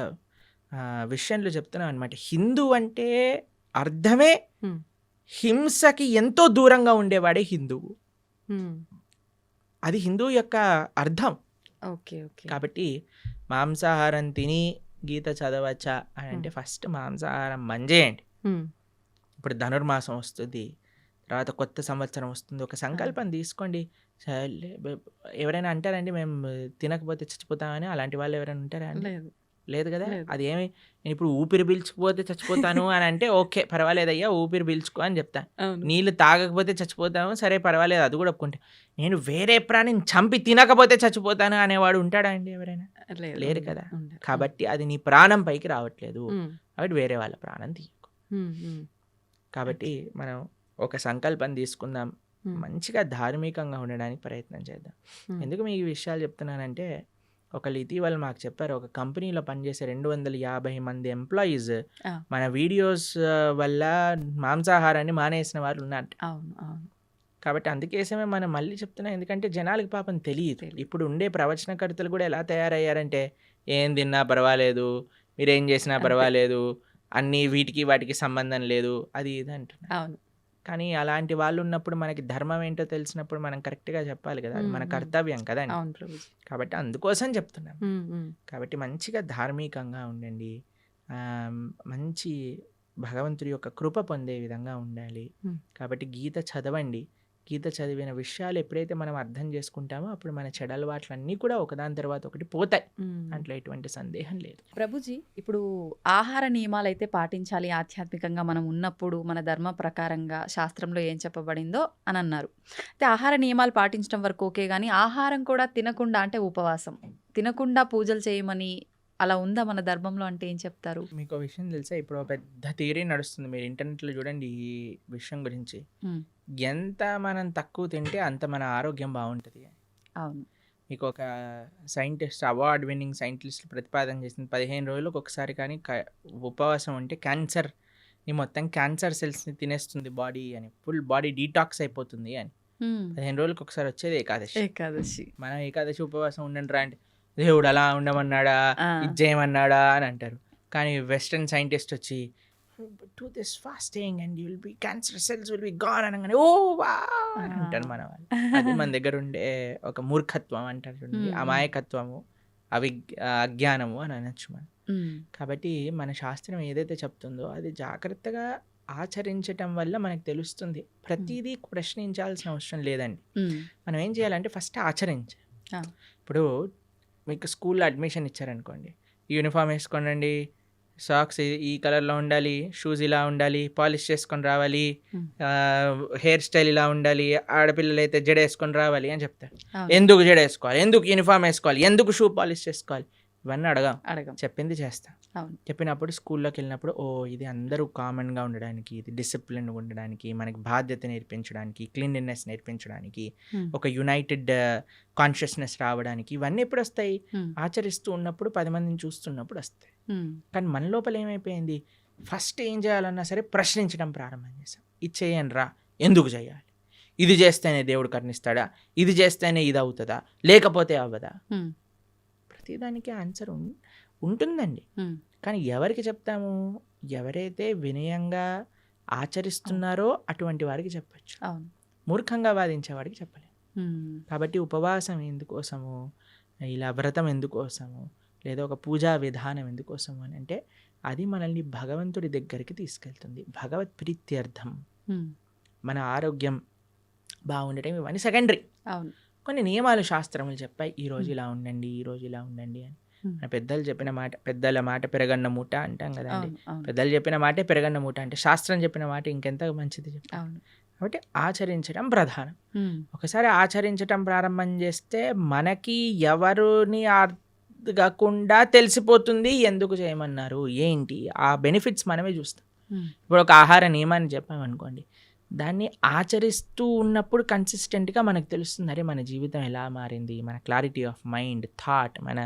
విషయంలో చెప్తున్నాం అనమాట. హిందూ అంటే అర్థమే హింసకి ఎంతో దూరంగా ఉండేవాడే హిందువు. అది హిందూ యొక్క అర్థం.
Okay okay.
కాబట్టి మాంసాహారం తిని గీత చదవచ్చా అని అంటే ఫస్ట్ మాంసాహారం మంజేయండి. ఇప్పుడు ధనుర్మాసం వస్తుంది, తర్వాత కొత్త సంవత్సరం వస్తుంది, ఒక సంకల్పం తీసుకోండి. ఎవరైనా అంటారండి మేము తినకపోతే చచ్చిపోతామని? అలాంటి వాళ్ళు ఎవరైనా ఉంటారా అండి? లేదు కదా. అది ఏమి నేను ఇప్పుడు ఊపిరి పీల్చుకుపోతే చచ్చిపోతాను అని అంటే ఓకే పర్వాలేదయ్యా ఊపిరి పీల్చుకో అని చెప్తాను. నీళ్ళు తాగకపోతే చచ్చిపోతాము, సరే పర్వాలేదు, అది కూడా ఒప్పుకుంటా. నేను వేరే ప్రాణిని చంపి తినకపోతే చచ్చిపోతాను అనేవాడు ఉంటాడా అండి ఎవరైనా? లేరు కదా. కాబట్టి అది నీ ప్రాణం పైకి రావట్లేదు, కాబట్టి వేరే వాళ్ళ ప్రాణం తీయకు. కాబట్టి మనం ఒక సంకల్పం తీసుకుందాం, మంచిగా ధార్మికంగా ఉండడానికి ప్రయత్నం చేద్దాం. ఎందుకు మీకు ఈ విషయాలు చెప్తున్నానంటే, ఒకళ్ళు ఇటీవల మాకు చెప్పారు, ఒక కంపెనీలో పనిచేసే 250 మంది ఎంప్లాయీస్ మన వీడియోస్ వల్ల మాంసాహారాన్ని మానేసిన వాళ్ళు ఉన్నారు. కాబట్టి అందుకేసమే మనం మళ్ళీ చెప్తున్నాం, ఎందుకంటే జనాలకి పాపం తెలియదు. ఇప్పుడు ఉండే ప్రవచనకర్తలు కూడా ఎలా తయారయ్యారంటే, ఏం తిన్నా పర్వాలేదు, మీరేం చేసినా పర్వాలేదు, అన్నీ వీటికి వాటికి సంబంధం లేదు, అది ఇది అంటున్నారు. కానీ అలాంటి వాళ్ళు ఉన్నప్పుడు మనకి ధర్మం ఏంటో తెలిసినప్పుడు మనం కరెక్ట్గా చెప్పాలి కదా, అది మన కర్తవ్యం కదండి. కాబట్టి అందుకోసం చెప్తున్నాం. కాబట్టి మంచిగా ధార్మికంగా ఉండండి, మంచి భగవంతుడి యొక్క కృప పొందే విధంగా ఉండాలి. కాబట్టి గీత చదవండి. గీత చదివిన విషయాలు ఎప్పుడైతే మనం అర్థం చేసుకుంటామో అప్పుడు మన చెడు అలవాట్లన్నీ కూడా ఒకదాని తర్వాత ఒకటి పోతాయి, అట్లా ఎటువంటి సందేహం లేదు.
ప్రభుజీ, ఇప్పుడు ఆహార నియమాలు అయితే పాటించాలి ఆధ్యాత్మికంగా మనం ఉన్నప్పుడు, మన ధర్మ ప్రకారంగా శాస్త్రంలో ఏం చెప్పబడిందో అని అన్నారు. అయితే ఆహార నియమాలు పాటించడం వరకు ఓకే, కానీ ఆహారం కూడా తినకుండా, అంటే ఉపవాసం తినకుండా పూజలు చేయమని అలా ఉందా మన ధర్మంలో? అంటే ఏం చెప్తారు?
మీకు విషయం తెలుసా, ఇప్పుడు పెద్ద థియరీ నడుస్తుంది, మీరు ఇంటర్నెట్లో చూడండి ఈ విషయం గురించి. ఎంత మనం తక్కువ తింటే అంత మన ఆరోగ్యం బాగుంటుంది.
అవును.
మీకు ఒక సైంటిస్ట్, అవార్డ్ విన్నింగ్ సైంటిస్ట్ ప్రతిపాదన చేసింది, 15 రోజులకు ఒకసారి కానీ ఉపవాసం ఉంటే క్యాన్సర్ని మొత్తం క్యాన్సర్ సెల్స్ని తినేస్తుంది బాడీ అని, ఫుల్ బాడీ డీటాక్స్ అయిపోతుంది అని. 15 రోజులకు ఒకసారి వచ్చేది ఏకాదశి. మనం ఏకాదశి ఉపవాసం ఉండండి రా అంటే దేవుడు అలా ఉండమన్నాడా, ఇది చేయమన్నాడా అని అంటారు. కానీ వెస్టర్న్ సైంటిస్ట్ వచ్చి do this fasting and you will be cancer cells will be gone అనగానే ఓ వా అని అంటారు మన వాళ్ళు. అది మన దగ్గర ఉండే ఒక మూర్ఖత్వం అంటారు చూడండి, అమాయకత్వము, అజ్ఞానము అని అనొచ్చు మనం. కాబట్టి మన శాస్త్రం ఏదైతే చెప్తుందో అది జాగ్రత్తగా ఆచరించటం వల్ల మనకు తెలుస్తుంది. ప్రతిదీ ప్రశ్నించాల్సిన అవసరం లేదండి. మనం ఏం చేయాలంటే ఫస్ట్ ఆచరించాలి. ఇప్పుడు మీకు స్కూల్లో అడ్మిషన్ ఇచ్చారనుకోండి, యూనిఫామ్ వేసుకోండి, సాక్స్ ఈ కలర్లో ఉండాలి, షూస్ ఇలా ఉండాలి, పాలిష్ చేసుకొని రావాలి, హెయిర్ స్టైల్ ఇలా ఉండాలి, ఆడపిల్లలు అయితే జడ వేసుకొని రావాలి అని చెప్తారు. ఎందుకు జడ వేసుకోవాలి, ఎందుకు యూనిఫామ్ వేసుకోవాలి, ఎందుకు షూ పాలిష్ చేసుకోవాలి, ఇవన్నీ అడగం, చెప్పింది చేస్తాం. చెప్పినప్పుడు స్కూల్లోకి వెళ్ళినప్పుడు ఓ ఇది అందరూ కామన్గా ఉండడానికి, ఇది డిసిప్లిన్గా ఉండడానికి, మనకి బాధ్యత నేర్పించడానికి, క్లీన్లీనెస్ నేర్పించడానికి, ఒక యునైటెడ్ కాన్షియస్నెస్ రావడానికి, ఇవన్నీ ఎప్పుడు వస్తాయి? ఆచరిస్తూ ఉన్నప్పుడు, 10 మందిని చూస్తున్నప్పుడు వస్తాయి. కానీ మన లోపల ఏమైపోయింది, ఫస్ట్ ఏం చేయాలన్నా సరే ప్రశ్నించడం ప్రారంభం చేసాం. ఇది చేయండి రా, ఎందుకు చేయాలి, ఇది చేస్తేనే దేవుడు కరుణిస్తాడా, ఇది చేస్తేనే ఇది అవుతుందా, లేకపోతే అవ్వదా? ప్రతిదానికి ఆన్సర్ ఉంటుందండి. కానీ ఎవరికి చెప్తాము? ఎవరైతే వినయంగా ఆచరిస్తున్నారో అటువంటి వారికి చెప్పచ్చు, మూర్ఖంగా వాదించే వాడికి చెప్పలేము. కాబట్టి ఉపవాసం ఎందుకోసము, ఇలా వ్రతం ఎందుకోసము, లేదా ఒక పూజా విధానం ఎందుకోసము అని అంటే అది మనల్ని భగవంతుడి దగ్గరికి తీసుకెళ్తుంది, భగవత్ ప్రీత్యర్థం. మన ఆరోగ్యం బాగుండటం ఇవన్నీ సెకండరీ. కొన్ని నియమాలు శాస్త్రములు చెప్పాయి, ఈరోజు ఇలా ఉండండి, ఈరోజు ఇలా ఉండండి అని. మన పెద్దలు చెప్పిన మాట, పెద్దల మాట పెరగన్న మూట అంటాం కదండి. పెద్దలు చెప్పిన మాటే పెరగన్న మూట అంటే శాస్త్రం చెప్పిన మాట ఇంకెంత మంచిది చెప్పాలి. కాబట్టి ఆచరించడం ప్రధానం. ఒకసారి ఆచరించడం ప్రారంభం చేస్తే మనకి ఎవరిని అడగకుండా తెలిసిపోతుంది ఎందుకు చేయమన్నారు ఏంటి, ఆ బెనిఫిట్స్ మనమే చూస్తాం. ఇప్పుడు ఒక ఆహార నియమాన్ని చెప్పామనుకోండి, దాన్ని ఆచరిస్తూ ఉన్నప్పుడు కన్సిస్టెంట్గా మనకు తెలుస్తుంది, అరే మన జీవితం ఎలా మారింది, మన క్లారిటీ ఆఫ్ మైండ్, థాట్, మన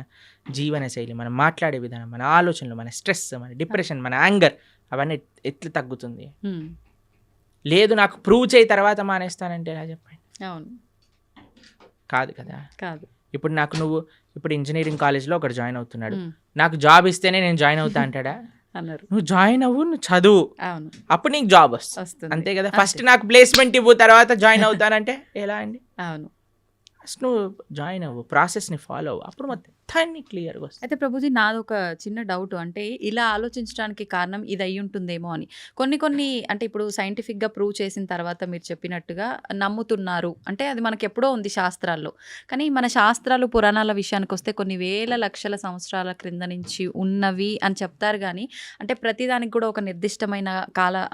జీవన శైలి, మనం మాట్లాడే విధానం, మన ఆలోచనలు, మన స్ట్రెస్, మన డిప్రెషన్, మన యాంగర్ అవన్నీ ఎట్లా తగ్గుతుంది. లేదు నాకు ప్రూవ్ చేయి తర్వాత మానేస్తానంటే ఎలా చెప్పండి.
అవును,
కాదు కదా.
కాదు.
ఇప్పుడు ఇప్పుడు ఇంజనీరింగ్ కాలేజ్లో ఒకటి జాయిన్ అవుతున్నాడు, నాకు జాబ్ ఇస్తేనే నేను జాయిన్ అవుతా అంటాడా?
అన్నారు.
నువ్వు జాయిన్ అవ్వు, నువ్వు చదువు,
అవును,
అప్పుడు నీకు జాబ్ వస్తుంది, అంతే కదా. ఫస్ట్ నాకు ప్లేస్మెంట్ ఇవ్వు తర్వాత జాయిన్ అవుతానంటే ఎలా అండి?
అవును.
ఫస్ట్ నువ్వు జాయిన్ అవ్వు, ప్రాసెస్ని ఫాలో అవ్వు, అప్పుడు మొత్తం క్లియర్గా వస్తుంది.
అయితే ప్రభుజీ నాది ఒక చిన్న డౌట్, అంటే ఇలా ఆలోచించడానికి కారణం ఇది అయి ఉంటుందేమో అని. కొన్ని అంటే ఇప్పుడు సైంటిఫిక్గా ప్రూవ్ చేసిన తర్వాత మీరు చెప్పినట్టుగా నమ్ముతున్నారు అంటే అది మనకి ఎప్పుడో ఉంది శాస్త్రాల్లో. కానీ మన శాస్త్రాలు పురాణాల విషయానికి వస్తే కొన్ని వేల లక్షల సంవత్సరాల క్రింద నుంచి ఉన్నవి అని చెప్తారు. కానీ అంటే ప్రతిదానికి కూడా ఒక నిర్దిష్టమైన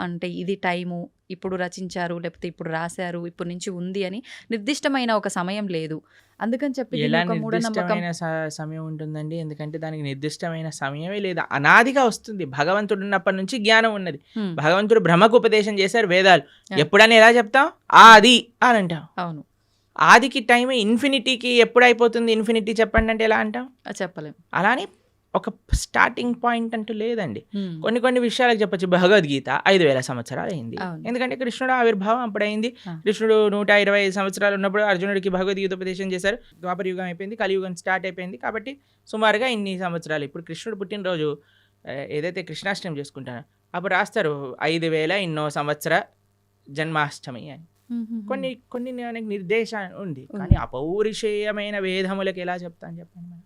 అంటే ఇది టైము, ఇప్పుడు రచించారు లేకపోతే ఇప్పుడు రాశారు, ఇప్పుడు నుంచి ఉంది అని నిర్దిష్టమైన ఒక సమయం లేదు. అందుకని చెప్పి
ఎలా
దీన్ని ఒక మూఢనమ్మకం.
నిర్దిష్టమైన సమయం ఉంటుందండి? ఎందుకంటే దానికి నిర్దిష్టమైన సమయమే లేదు, అనాదిగా వస్తుంది. భగవంతుడు ఉన్నప్పటి నుంచి జ్ఞానం ఉన్నది. భగవంతుడు బ్రహ్మకు ఉపదేశం చేశారు వేదాలు. ఎప్పుడని ఎలా చెప్తాం? ఆది అని అంటాం.
అవును,
ఆదికి టైం ఇన్ఫినిటీకి ఎప్పుడు అయిపోతుంది? ఇన్ఫినిటీ చెప్పండి అంటే ఎలా అంటాం?
చెప్పలేం.
అలానే ఒక స్టార్టింగ్ పాయింట్ అంటూ లేదండి. కొన్ని విషయాలకు చెప్పచ్చు. భగవద్గీత 5,000 సంవత్సరాలు అయింది, ఎందుకంటే కృష్ణుడు ఆవిర్భావం అప్పుడైంది. కృష్ణుడు 125 సంవత్సరాలు ఉన్నప్పుడు అర్జునుడికి భగవద్గీత ఉపదేశం చేశారు. ద్వాపర యుగం అయిపోయింది, కలియుగం స్టార్ట్ అయిపోయింది. కాబట్టి సుమారుగా ఇన్ని సంవత్సరాలు. ఇప్పుడు కృష్ణుడు పుట్టినరోజు ఏదైతే కృష్ణాష్టమి చేసుకుంటారో అప్పుడు రాస్తారు 5,000 ఇన్నో సంవత్సర జన్మాష్టమి అని. కొన్ని నిర్దేశాలు ఉంది, కానీ అపౌరుషేయమైన వేదములకు ఎలా చెప్తాను చెప్పండి.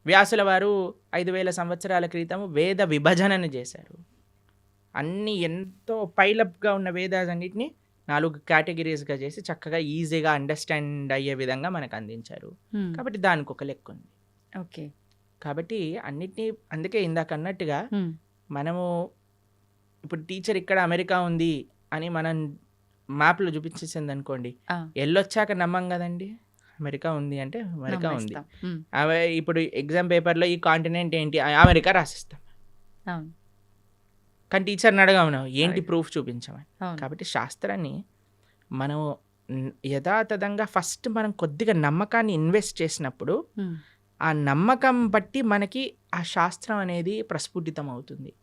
వ్యాసుల వారు 5,000 సంవత్సరాల క్రితం వేద విభజనను చేశారు. అన్ని ఎంతో పైలప్గా ఉన్న వేదాలన్నింటినీ 4 కేటగిరీస్గా చేసి చక్కగా ఈజీగా అండర్స్టాండ్ అయ్యే విధంగా మనకు అందించారు. కాబట్టి దానికి ఒక లెక్క ఉంది.
ఓకే,
కాబట్టి అన్నిటినీ, అందుకే ఇందాక అన్నట్టుగా మనము ఇప్పుడు టీచర్ ఇక్కడ అమెరికా ఉంది అని మనం మ్యాప్లో చూపించేసింది అనుకోండి, వెళ్ళొచ్చాక నమ్మం కదండి. అమెరికా ఉంది అంటే అమెరికా ఉంది. ఇప్పుడు ఎగ్జామ్ పేపర్లో ఈ కాంటినెంట్ ఏంటి, అమెరికా రాసిస్తాం. కానీ టీచర్ని అడగమను ఏంటి ప్రూఫ్ చూపించమని. కాబట్టి శాస్త్రాన్ని మనం యథాతథంగా ఫస్ట్ మనం కొద్దిగా నమ్మకాన్ని ఇన్వెస్ట్ చేసినప్పుడు ఆ నమ్మకం బట్టి మనకి ఆ శాస్త్రం అనేది ప్రస్ఫుటితం అవుతుంది,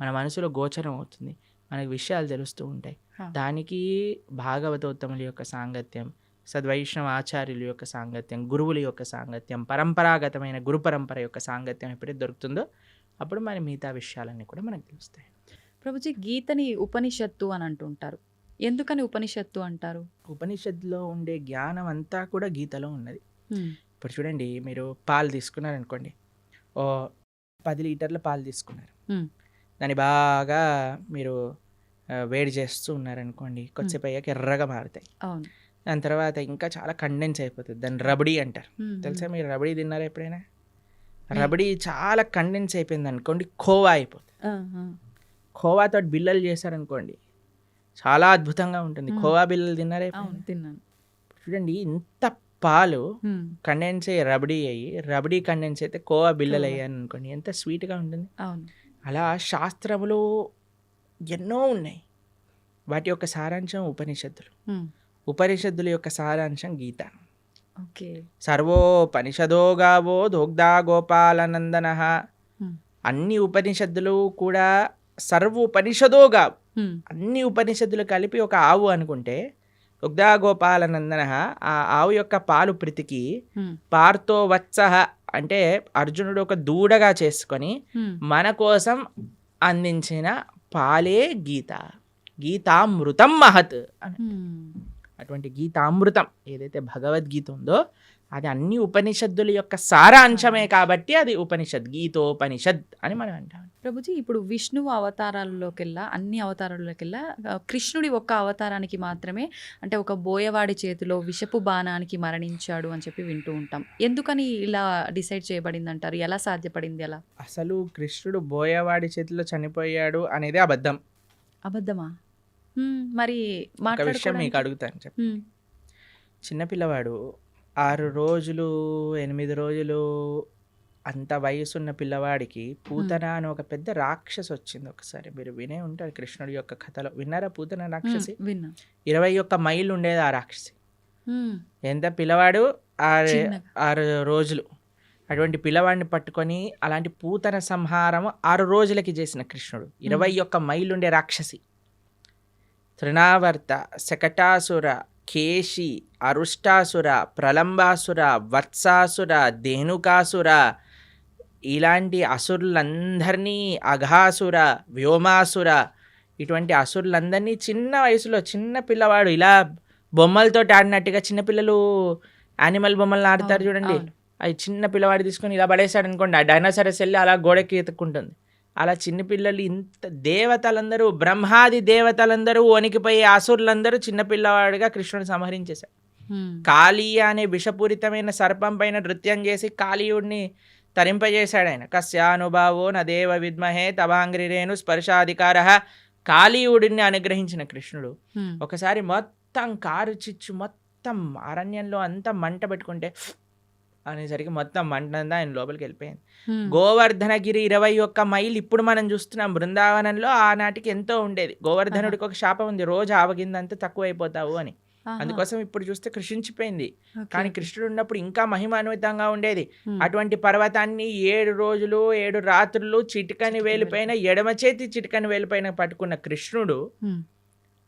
మన మనసులో గోచరం అవుతుంది, మనకి విషయాలు తెలుస్తూ ఉంటాయి. దానికి భాగవతోత్తముల యొక్క సాంగత్యం, సద్వైష్ణవ ఆచార్యుల యొక్క సాంగత్యం, గురువుల యొక్క సాంగత్యం, పరంపరాగతమైన గురు పరంపర యొక్క సాంగత్యం ఎప్పుడైతే దొరుకుతుందో అప్పుడు మన మిగతా విషయాలన్నీ కూడా మనకు తెలుస్తాయి.
ప్రభుజీ, గీతని ఉపనిషత్తు అని అంటుంటారు. ఎందుకని ఉపనిషత్తు అంటారు?
ఉపనిషత్తులో ఉండే జ్ఞానం అంతా కూడా గీతలో ఉన్నది. ఇప్పుడు చూడండి, మీరు పాలు తీసుకున్నారనుకోండి, 10 లీటర్ల పాలు తీసుకున్నారు, దాన్ని బాగా మీరు వేడి చేస్తూ ఉన్నారనుకోండి, కొద్దిసేపు అయ్యాక ఎర్రగా మారుతాయి. దాని తర్వాత ఇంకా చాలా కండెన్స్ అయిపోతుంది, దాన్ని రబడీ అంటారు. తెలుసా? మీరు రబడీ తిన్నారా ఎప్పుడైనా? రబడీ చాలా కండెన్స్ అయిపోయింది అనుకోండి, ఖోవా అయిపోతుంది. ఖోవాతో బిల్లలు చేశారనుకోండి, చాలా అద్భుతంగా ఉంటుంది. ఖోవా బిల్లలు తిన్నారా?
తిన్నాను.
చూడండి, ఇంత పాలు కండెన్స్ అయ్యి రబడీ అయ్యి, రబడీ కండెన్స్ అయితే ఖోవా బిల్లలు అయ్యాను అనుకోండి, ఎంత స్వీట్గా ఉంటుంది. అలా శాస్త్రములు ఎన్నో ఉన్నాయి, వాటి యొక్క సారాంశం ఉపనిషత్తులు. ఉపనిషత్తుల యొక్క సారాంశం గీత. సర్వోపనిషదో గావో దోగ్ధా గోపాలనందన. అన్ని ఉపనిషత్తులు కూడా సర్వోపనిషదో గావు, అన్ని ఉపనిషత్తులు కలిపి ఒక ఆవు అనుకుంటే, దుగ్ధా గోపాలనందన, ఆ ఆవు యొక్క పాలు ప్రీతికి పార్థో వత్సః అంటే అర్జునుడు ఒక దూడగా చేసుకొని మన కోసం అందించిన పాలే గీత. గీతామృతం మహత్. అటువంటి గీతామృతం ఏదైతే భగవద్గీత ఉందో అది అన్ని ఉపనిషత్తుల యొక్క సారాంశమే, కాబట్టి అది ఉపనిషత్, గీతోపనిషత్ అని మనం అంటాం.
ప్రభుజీ, ఇప్పుడు విష్ణువు అవతారాల్లోకెల్లా, అన్ని అవతారాల్లోకెల్లా కృష్ణుడి ఒక్క అవతారానికి మాత్రమే అంటే ఒక బోయవాడి చేతిలో విషపు బాణానికి మరణించాడు అని చెప్పి వింటూ ఉంటాం. ఎందుకని ఇలా డిసైడ్ చేయబడింది అంటారు? ఎలా సాధ్యపడింది అలా?
అసలు కృష్ణుడు బోయవాడి చేతిలో చనిపోయాడు అనేది అబద్ధం.
అబద్ధమా? మరి
ఒక విషయం మీకు అడుగుతాను చెప్పి. చిన్నపిల్లవాడు 6 రోజులు 8 రోజులు అంత వయసున్న పిల్లవాడికి పూతన అని ఒక పెద్ద రాక్షసి వచ్చింది. ఒకసారి మీరు వినే ఉంటారు కృష్ణుడి యొక్క కథలో. విన్నారా పూతన రాక్షసి?
విన్నా.
21 మైళ్ళు ఉండేది ఆ రాక్షసి. ఎంత పిల్లవాడు 6 రోజులు. అటువంటి పిల్లవాడిని పట్టుకొని అలాంటి పూతన సంహారం 6 రోజులకి చేసిన కృష్ణుడు. 21 మైళ్ళు ఉండే రాక్షసి. తృణావర్త, శకటాసుర, కేశి, అరుష్టాసుర, ప్రలంబాసుర, వత్సాసుర, ధేనుకాసుర, ఇలాంటి అసురులందరినీ, అఘాసుర, వ్యోమాసుర, ఇటువంటి అసురులందరినీ చిన్న వయసులో చిన్న పిల్లవాడు ఇలా బొమ్మలతో ఆడినట్టుగా, చిన్నపిల్లలు యానిమల్ బొమ్మలను ఆడతారు చూడండి, అవి చిన్న పిల్లవాడు తీసుకొని ఇలా పడేశాడు అనుకోండి, ఆ డైనోసారస్ వెళ్ళి అలా గోడకి ఎత్తుకుంటుంది. అలా చిన్నపిల్లలు, ఇంత దేవతలందరూ, బ్రహ్మాది దేవతలందరూ వణికిపోయి అసురులందరూ చిన్నపిల్లవాడిగా కృష్ణుడు సంహరించేశాడు. కాళీయ అనే విషపూరితమైన సర్పం పైన నృత్యం చేసి కాళీయుడిని తరింపజేశాడు ఆయన. కస్యానుభావో నదేవ విద్మహే తవాంగ్రిరేణు స్పర్శాధికార. కాళీయుడిని అనుగ్రహించిన కృష్ణుడు ఒకసారి మొత్తం కారు చిచ్చు, మొత్తం అరణ్యంలో అంతా మంట పెట్టుకుంటే అనేసరికి మొత్తం మంటంతా ఆయన లోపలికి వెళ్ళిపోయింది. గోవర్ధనగిరి 21 మైళ్ళు ఇప్పుడు మనం చూస్తున్నాం. బృందావనంలో ఆనాటికి ఎంతో ఉండేది. గోవర్ధనుడికి ఒక శాపం ఉంది, రోజు ఆవగిందంతా తక్కువ అయిపోతావు అని. అందుకోసం ఇప్పుడు చూస్తే కృషించిపోయింది. కానీ కృష్ణుడు ఉన్నప్పుడు ఇంకా మహిమాన్వితంగా ఉండేది. అటువంటి పర్వతాన్ని 7 రోజులు 7 రాత్రులు చిటికని వేలిపైన, ఎడమ చేతి చిటికని వేలిపైన పట్టుకున్న కృష్ణుడు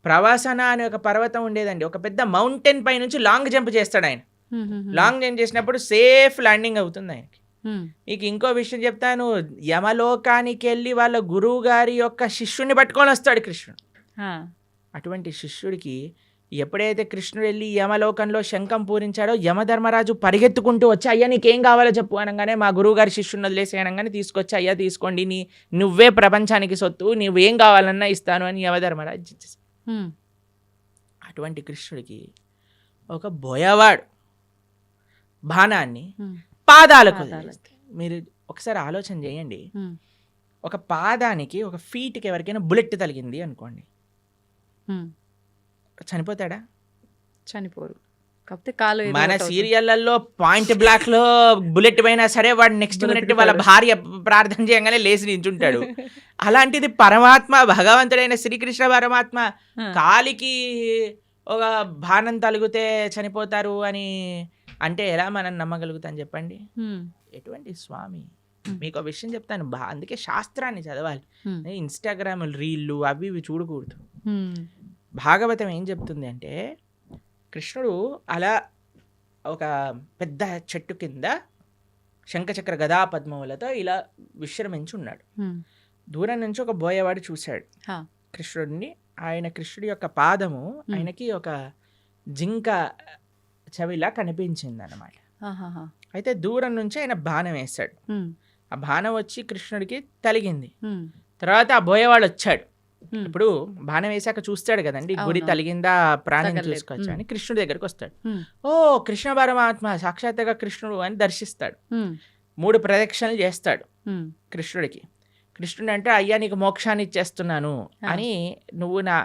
ప్రవాసన అనే ఒక పర్వతం ఉండేదండి. ఒక పెద్ద మౌంటైన్ పై నుంచి లాంగ్ జంప్ చేస్తాడు ఆయన. లాంగ్ జంప్ చేసినప్పుడు సేఫ్ ల్యాండింగ్ అవుతుంది ఆయనకి. మీకు ఇంకో విషయం చెప్తాను. యమలోకానికి వెళ్ళి వాళ్ళ గురువు గారి యొక్క శిష్యుడిని పట్టుకొని వస్తాడు కృష్ణుడు. అటువంటి శిష్యుడికి ఎప్పుడైతే కృష్ణుడు వెళ్ళి యమలోకంలో శంఖం పూరించాడో, యమధర్మరాజు పరిగెత్తుకుంటూ వచ్చి, అయ్యా నీకేం కావాలో చెప్పు అనగానే, మా గురువు గారి శిష్యుని వదిలేసి అనగానే తీసుకొచ్చి, అయ్యా తీసుకోండి, నువ్వే ప్రపంచానికి సొత్తు, నువ్వేం కావాలన్నా ఇస్తాను అని యమధర్మరాజు ఇచ్చేసి. అటువంటి కృష్ణుడికి ఒక బోయవాడు బాణాన్ని పాదాలకు వదిలేస్తే, మీరు ఒకసారి ఆలోచన చేయండి. ఒక పాదానికి, ఒక ఫీట్కి ఎవరికైనా బుల్లెట్ తగిలింది అనుకోండి, చనిపోతాడా?
చనిపోరు. కాకపోతే కాలు
మన సీరియళ్లలో పాయింట్ బ్లాక్ లో బుల్లెట్ పోయినా సరే వాడు నెక్స్ట్ మినిట్ వాళ్ళ భార్య ప్రార్థన చేయగానే లేచి నించుంటాడు. అలాంటిది పరమాత్మ, భగవంతుడైన శ్రీకృష్ణ పరమాత్మ కాలికి ఒక బాణం తలిగితే చనిపోతారు అని అంటే ఎలా మనం నమ్మగలుగుతాం చెప్పండి? ఎటువంటి స్వామి! మీకు ఒక విషయం చెప్తాను, అందుకే శాస్త్రాన్ని చదవాలి. ఇన్స్టాగ్రామ్ రీళ్ళు అవి ఇవి చూడకూడదు. భాగవతం ఏం చెప్తుంది అంటే, కృష్ణుడు అలా ఒక పెద్ద చెట్టు కింద శంఖచక్ర గదా పద్మములతో ఇలా విశ్రమించి ఉన్నాడు. దూరం నుంచి ఒక బోయవాడు చూశాడు కృష్ణుడిని. కృష్ణుడి యొక్క పాదము ఆయనకి ఒక జింక చెవిలా కనిపించింది అన్నమాట. అయితే దూరం నుంచి ఆయన బాణం వేశాడు. ఆ బాణం వచ్చి కృష్ణుడికి తలిగింది. తర్వాత ఆ బోయవాడు వచ్చాడు. ఇప్పుడు బాణం వేసాక చూస్తాడు కదండి, గురి తలిగిందా, ప్రాణం చూసుకోవచ్చా అని. కృష్ణుడి దగ్గరికి వస్తాడు. ఓ కృష్ణ పరమాత్మ సాక్షాత్తుగా కృష్ణుడు అని దర్శిస్తాడు. 3 ప్రదక్షిణలు చేస్తాడు కృష్ణుడికి. కృష్ణుడు అంటే, అయ్యా నీకు మోక్షాన్ని ఇచ్చేస్తున్నాను అని, నువ్వు నా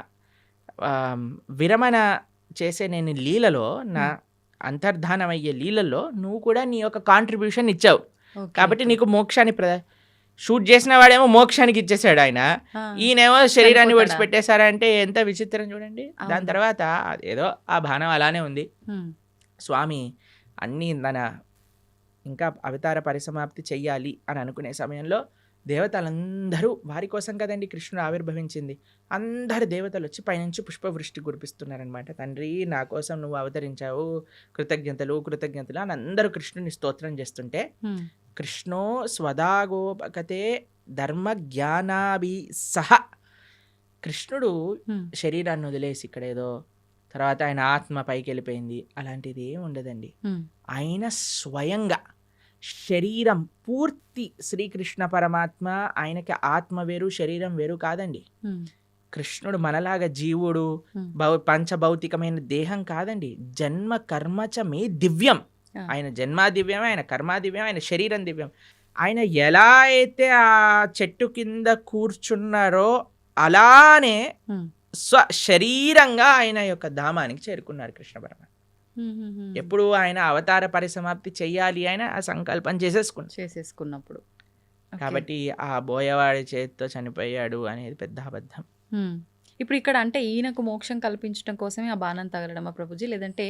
విరమణ చేసే నేను లీలలో, నా అంతర్ధానం అయ్యే లీలలో నువ్వు కూడా నీ యొక్క కాంట్రిబ్యూషన్ ఇచ్చావు కాబట్టి నీకు మోక్షాన్ని షూట్ చేసిన వాడేమో మోక్షానికి ఇచ్చేసాడు ఆయన, ఈయనేమో శరీరాన్ని విడిచిపెట్టేశారంటే ఎంత విచిత్రం చూడండి. దాని తర్వాత ఏదో ఆ బాణం అలానే ఉంది. స్వామి అన్నీ తన ఇంకా అవతార పరిసమాప్తి చెయ్యాలి అని అనుకునే సమయంలో దేవతలందరూ, వారి కోసం కదండి కృష్ణుడు ఆవిర్భవించింది, అందరు దేవతలు వచ్చి పైనుంచి పుష్పవృష్టి కురిపిస్తున్నారనమాట. తండ్రి నా కోసం నువ్వు అవతరించావు, కృతజ్ఞతలు కృతజ్ఞతలు అని అందరూ కృష్ణుని స్తోత్రం చేస్తుంటే, కృష్ణో స్వదాగోపకతే ధర్మ జ్ఞానాభి సహ, కృష్ణుడు శరీరాన్ని వదిలేసి ఇక్కడ ఏదో తర్వాత ఆయన ఆత్మ పైకి వెళ్ళిపోయింది అలాంటిది ఏమి ఉండదండి. ఆయన స్వయంగా శరీరం పూర్తి శ్రీకృష్ణ పరమాత్మ, ఆయనకి ఆత్మ వేరు శరీరం వేరు కాదండి. కృష్ణుడు మనలాగా జీవుడు, పంచభౌతికమైన దేహం కాదండి. జన్మ కర్మచ మే దివ్యం. ఆయన జన్మ దివ్యమే, ఆయన కర్మ దివ్యం, ఆయన శరీరం దివ్యం. ఆయన ఎలా అయితే ఆ చెట్టు కింద కూర్చున్నారో అలానే శరీరంగా ఆయన యొక్క ధామానికి చేరుకున్నారు కృష్ణ పరమాత్మ. ఎప్పుడు ఆయన అవతార పరిసమాప్తి చెయ్యాలి ఆయన ఆ సంకల్పం చేసేసుకున్నాడు.
చేసేసుకున్నప్పుడు. ఓకే.
కాబట్టి ఆ బోయవాడి చేతితో చనిపోయాడు అనేది పెద్ద అబద్ధం.
ఇప్పుడు ఇక్కడ అంటే ఈయనకు మోక్షం కల్పించడం కోసమే ఆ బాణం తగలడమా ప్రభుజీ, లేదంటే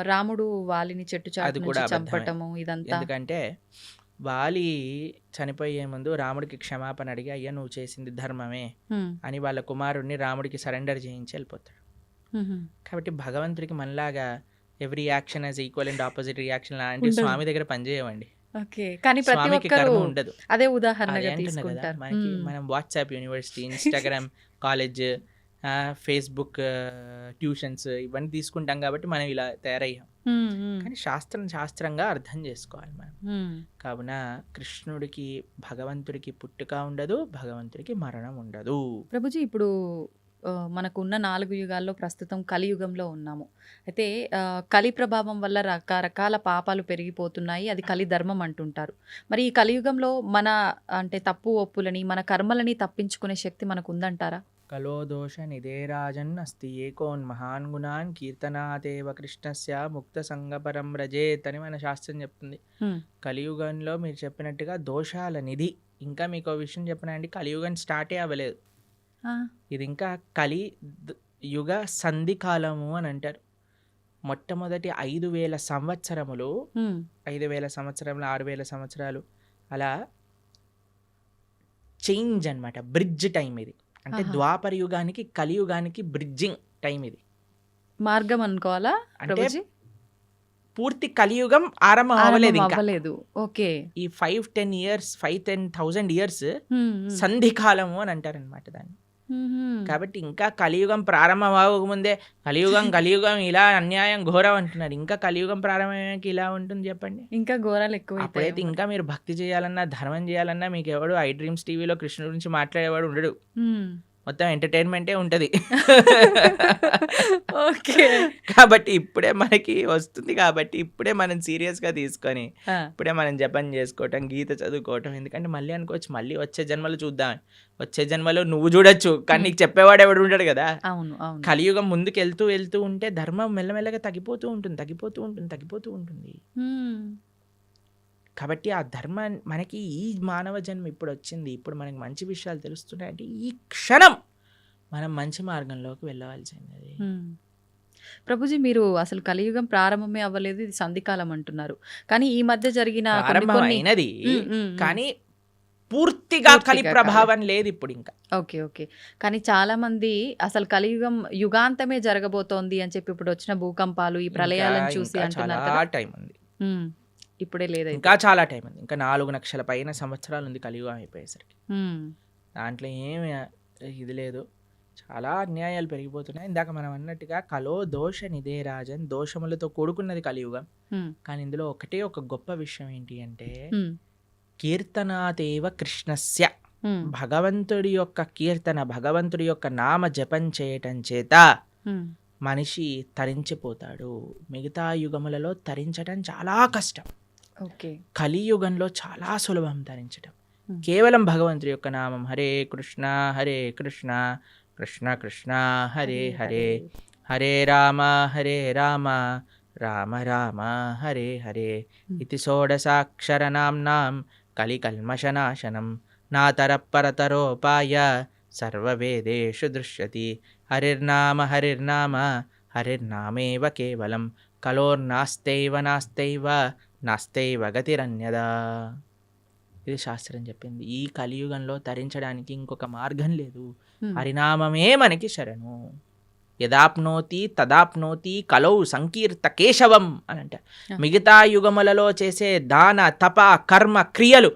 రాముడు వాలిని చెట్టు
అది
చాటు
కూడా
నుంచి
అబద్ధమే.
చంపటము ఇదంతా?
ఎందుకంటే వాలి చనిపోయే ముందు రాముడికి క్షమాపణ అడిగి అయ్యా నువ్వు చేసింది ధర్మమే
హ్మ్.
అని వాళ్ళ కుమారుడిని రాముడికి సరెండర్ చేయించి వెళ్ళిపోతాడు.
మ్మ్.
కాబట్టి భగవంతుడికి మనలాగా every action as equal and opposite reaction లాంటి
ఉండదు.
స్వామి దగ్గర పనిచేయమండి.
ఓకే. కానీ ప్రతి
స్వామికి
ఒక్కరు
కర్మ ఉండదు.
అదే
అదే
ఉదాహరణగా
అంటున్నా కదా,
తీసుకుంటారు.
మనకి మనం WhatsApp university, Instagram college, Facebook tuitions ఇవన్నీ తీసుకుంటాం కాబట్టి మనం ఇలా తయారయ్యాం. కానీ శాస్త్రంగా అర్థం చేసుకోవాలి మనం. కావున కృష్ణుడికి భగవంతుడికి పుట్టుక ఉండదు, భగవంతుడికి మరణం ఉండదు.
ప్రభుజీ ఇప్పుడు మనకు ఉన్న 4 యుగాల్లో ప్రస్తుతం కలియుగంలో ఉన్నాము. అయితే కలి ప్రభావం వల్ల రకరకాల పాపాలు పెరిగిపోతున్నాయి. అది కలి ధర్మం అంటుంటారు. మరి ఈ కలియుగంలో మన అంటే తప్పు ఒప్పులని మన కర్మలని తప్పించుకునే శక్తి మనకు ఉందంటారా?
కలో దోష నిదేరాజన్ అస్తి ఏకోన్ మహాన్ గుణాన్ కీర్తనాదేవ కృష్ణస్య ముక్త సంగపరం రజేత్ అని మన శాస్త్రం చెప్తుంది. కలియుగంలో మీరు చెప్పినట్టుగా దోషాల నిధి. ఇంకా మీకు ఒక విషయం చెప్పనండి, కలియుగం స్టార్టే అవ్వలేదు. ఇది ఇంకా యుగ సంధి కాలము అని అంటారు. మొట్టమొదటి 5,000 సంవత్సరములు, 5,000 సంవత్సరములు, 6,000 సంవత్సరాలు అలా చేంజ్ అన్నమాట. బ్రిడ్జ్ టైం ఇది. అంటే ద్వాపర యుగానికి కలియుగానికి బ్రిడ్జింగ్ టైం ఇది.
మార్గం అనుకోవాలా
అంటే
ప్రభుజీ?
పూర్తి కలియుగం ఆరంభం అవ్వలేదు ఇంకా.
అవ్వలేదు. ఓకే.
ఈ 5-10 ఇయర్స్ 5,000 ఇయర్స్ సంధి కాలము అని అంటారు అనమాట దాన్ని. కాబట్టి ఇంకా కలియుగం ప్రారంభం అవ్వకముందే కలియుగం ఇలా అన్యాయం ఘోరం అంటున్నారు. ఇంకా కలియుగం ప్రారంభమయ్యాక ఇలా ఉంటుంది చెప్పండి.
ఇంకా ఘోరాలు ఎక్కువ.
అప్పుడైతే ఇంకా మీరు భక్తి చేయాలన్నా ధర్మం చేయాలన్నా మీకు ఎవడు ఐ డ్రీమ్స్ టీవీలో కృష్ణుడి గురించి మాట్లాడేవాడు ఉండడు. మొత్తం ఎంటర్టైన్మెంటే ఉంటుంది.
ఓకే.
కాబట్టి ఇప్పుడే మనకి వస్తుంది కాబట్టి ఇప్పుడే మనం సీరియస్గా తీసుకొని ఇప్పుడే మనం జపం చేసుకోవటం, గీత చదువుకోవటం. ఎందుకంటే మళ్ళీ అనుకోవచ్చు మళ్ళీ వచ్చే జన్మలో చూద్దాం, వచ్చే జన్మలో నువ్వు చూడొచ్చు కానీ నీకు చెప్పేవాడు ఎవడు ఉంటాడు కదా.
అవును అవును.
కలియుగం ముందుకు వెళ్తూ ఉంటే ధర్మం మెల్లమెల్లగా తగ్గిపోతూ ఉంటుంది. కాబట్టి ఆ ధర్మం మనకి ఈ మానవ జన్మ ఇప్పుడు వచ్చింది, ఇప్పుడు మనకి మంచి విషయాలు తెలుస్తున్నాయంటే ఈ క్షణం మనం మంచి మార్గంలోకి వెళ్ళవలసింది.
ప్రభుజీ మీరు అసలు కలియుగం ప్రారంభమే అవ్వలేదు, ఇది సంధికాలం అంటున్నారు. కానీ ఈ మధ్య జరిగిన
ప్రారంభమైనది కానీ పూర్తిగా కలి ప్రభావం లేదు ఇప్పుడు ఇంకా.
Okay okay. కానీ చాలా మంది అసలు కలియుగం యుగాంతమే జరగబోతోంది అని చెప్పి ఇప్పుడు వచ్చిన భూకంపాలు ఈ ప్రళయాలను చూసి అంటున్నారు కదా.
టైం ఉంది,
ఇప్పుడే లేదా?
ఇంకా చాలా టైం ఉంది. ఇంకా 4 లక్షల పైన సంవత్సరాలు ఉంది కలియుగం అయిపోయేసరికి. దాంట్లో ఏమి ఇది లేదు, చాలా అన్యాయాలు పెరిగిపోతున్నాయి. ఇందాక మనం అన్నట్టుగా కలో దోష నిదే రాజన్, దోషములతో కూడుకున్నది కలియుగం. కానీ ఇందులో ఒక గొప్ప విషయం ఏంటి అంటే కీర్తనాదేవ కృష్ణస్య, భగవంతుడి యొక్క కీర్తన, భగవంతుడి యొక్క నామ జపం చేయటం చేత మనిషి తరించిపోతాడు. మిగతా యుగములలో తరించడం చాలా కష్టం. కలియుగంలో చాలా సులభం తరించడం. కేవలం భగవంతుడి యొక్క నామం హరే కృష్ణ కృష్ణ కృష్ణ హరే హరే, హరే రామ రామ రామ హరే హరే ఇది షోడశాక్షరనామ్నాం కలికల్మషనాశనం నాతరపరతరోపాయ సర్వవేదేషు దృశ్యతి. హరిర్నామ హరిర్నామేవ కేవలం కలోర్నాస్తైవ నాస్తైవ గతిరన్యదా. ఇది శాస్త్రం చెప్పింది. ఈ కలియుగంలో తరించడానికి ఇంకొక మార్గం లేదు, హరినామమే మనకి శరణు. యదాప్నోతి తదాప్నోతి కలౌ సంకీర్త కేశవం అని అంట. మిగతా యుగములలో చేసే దాన తప కర్మ క్రియలు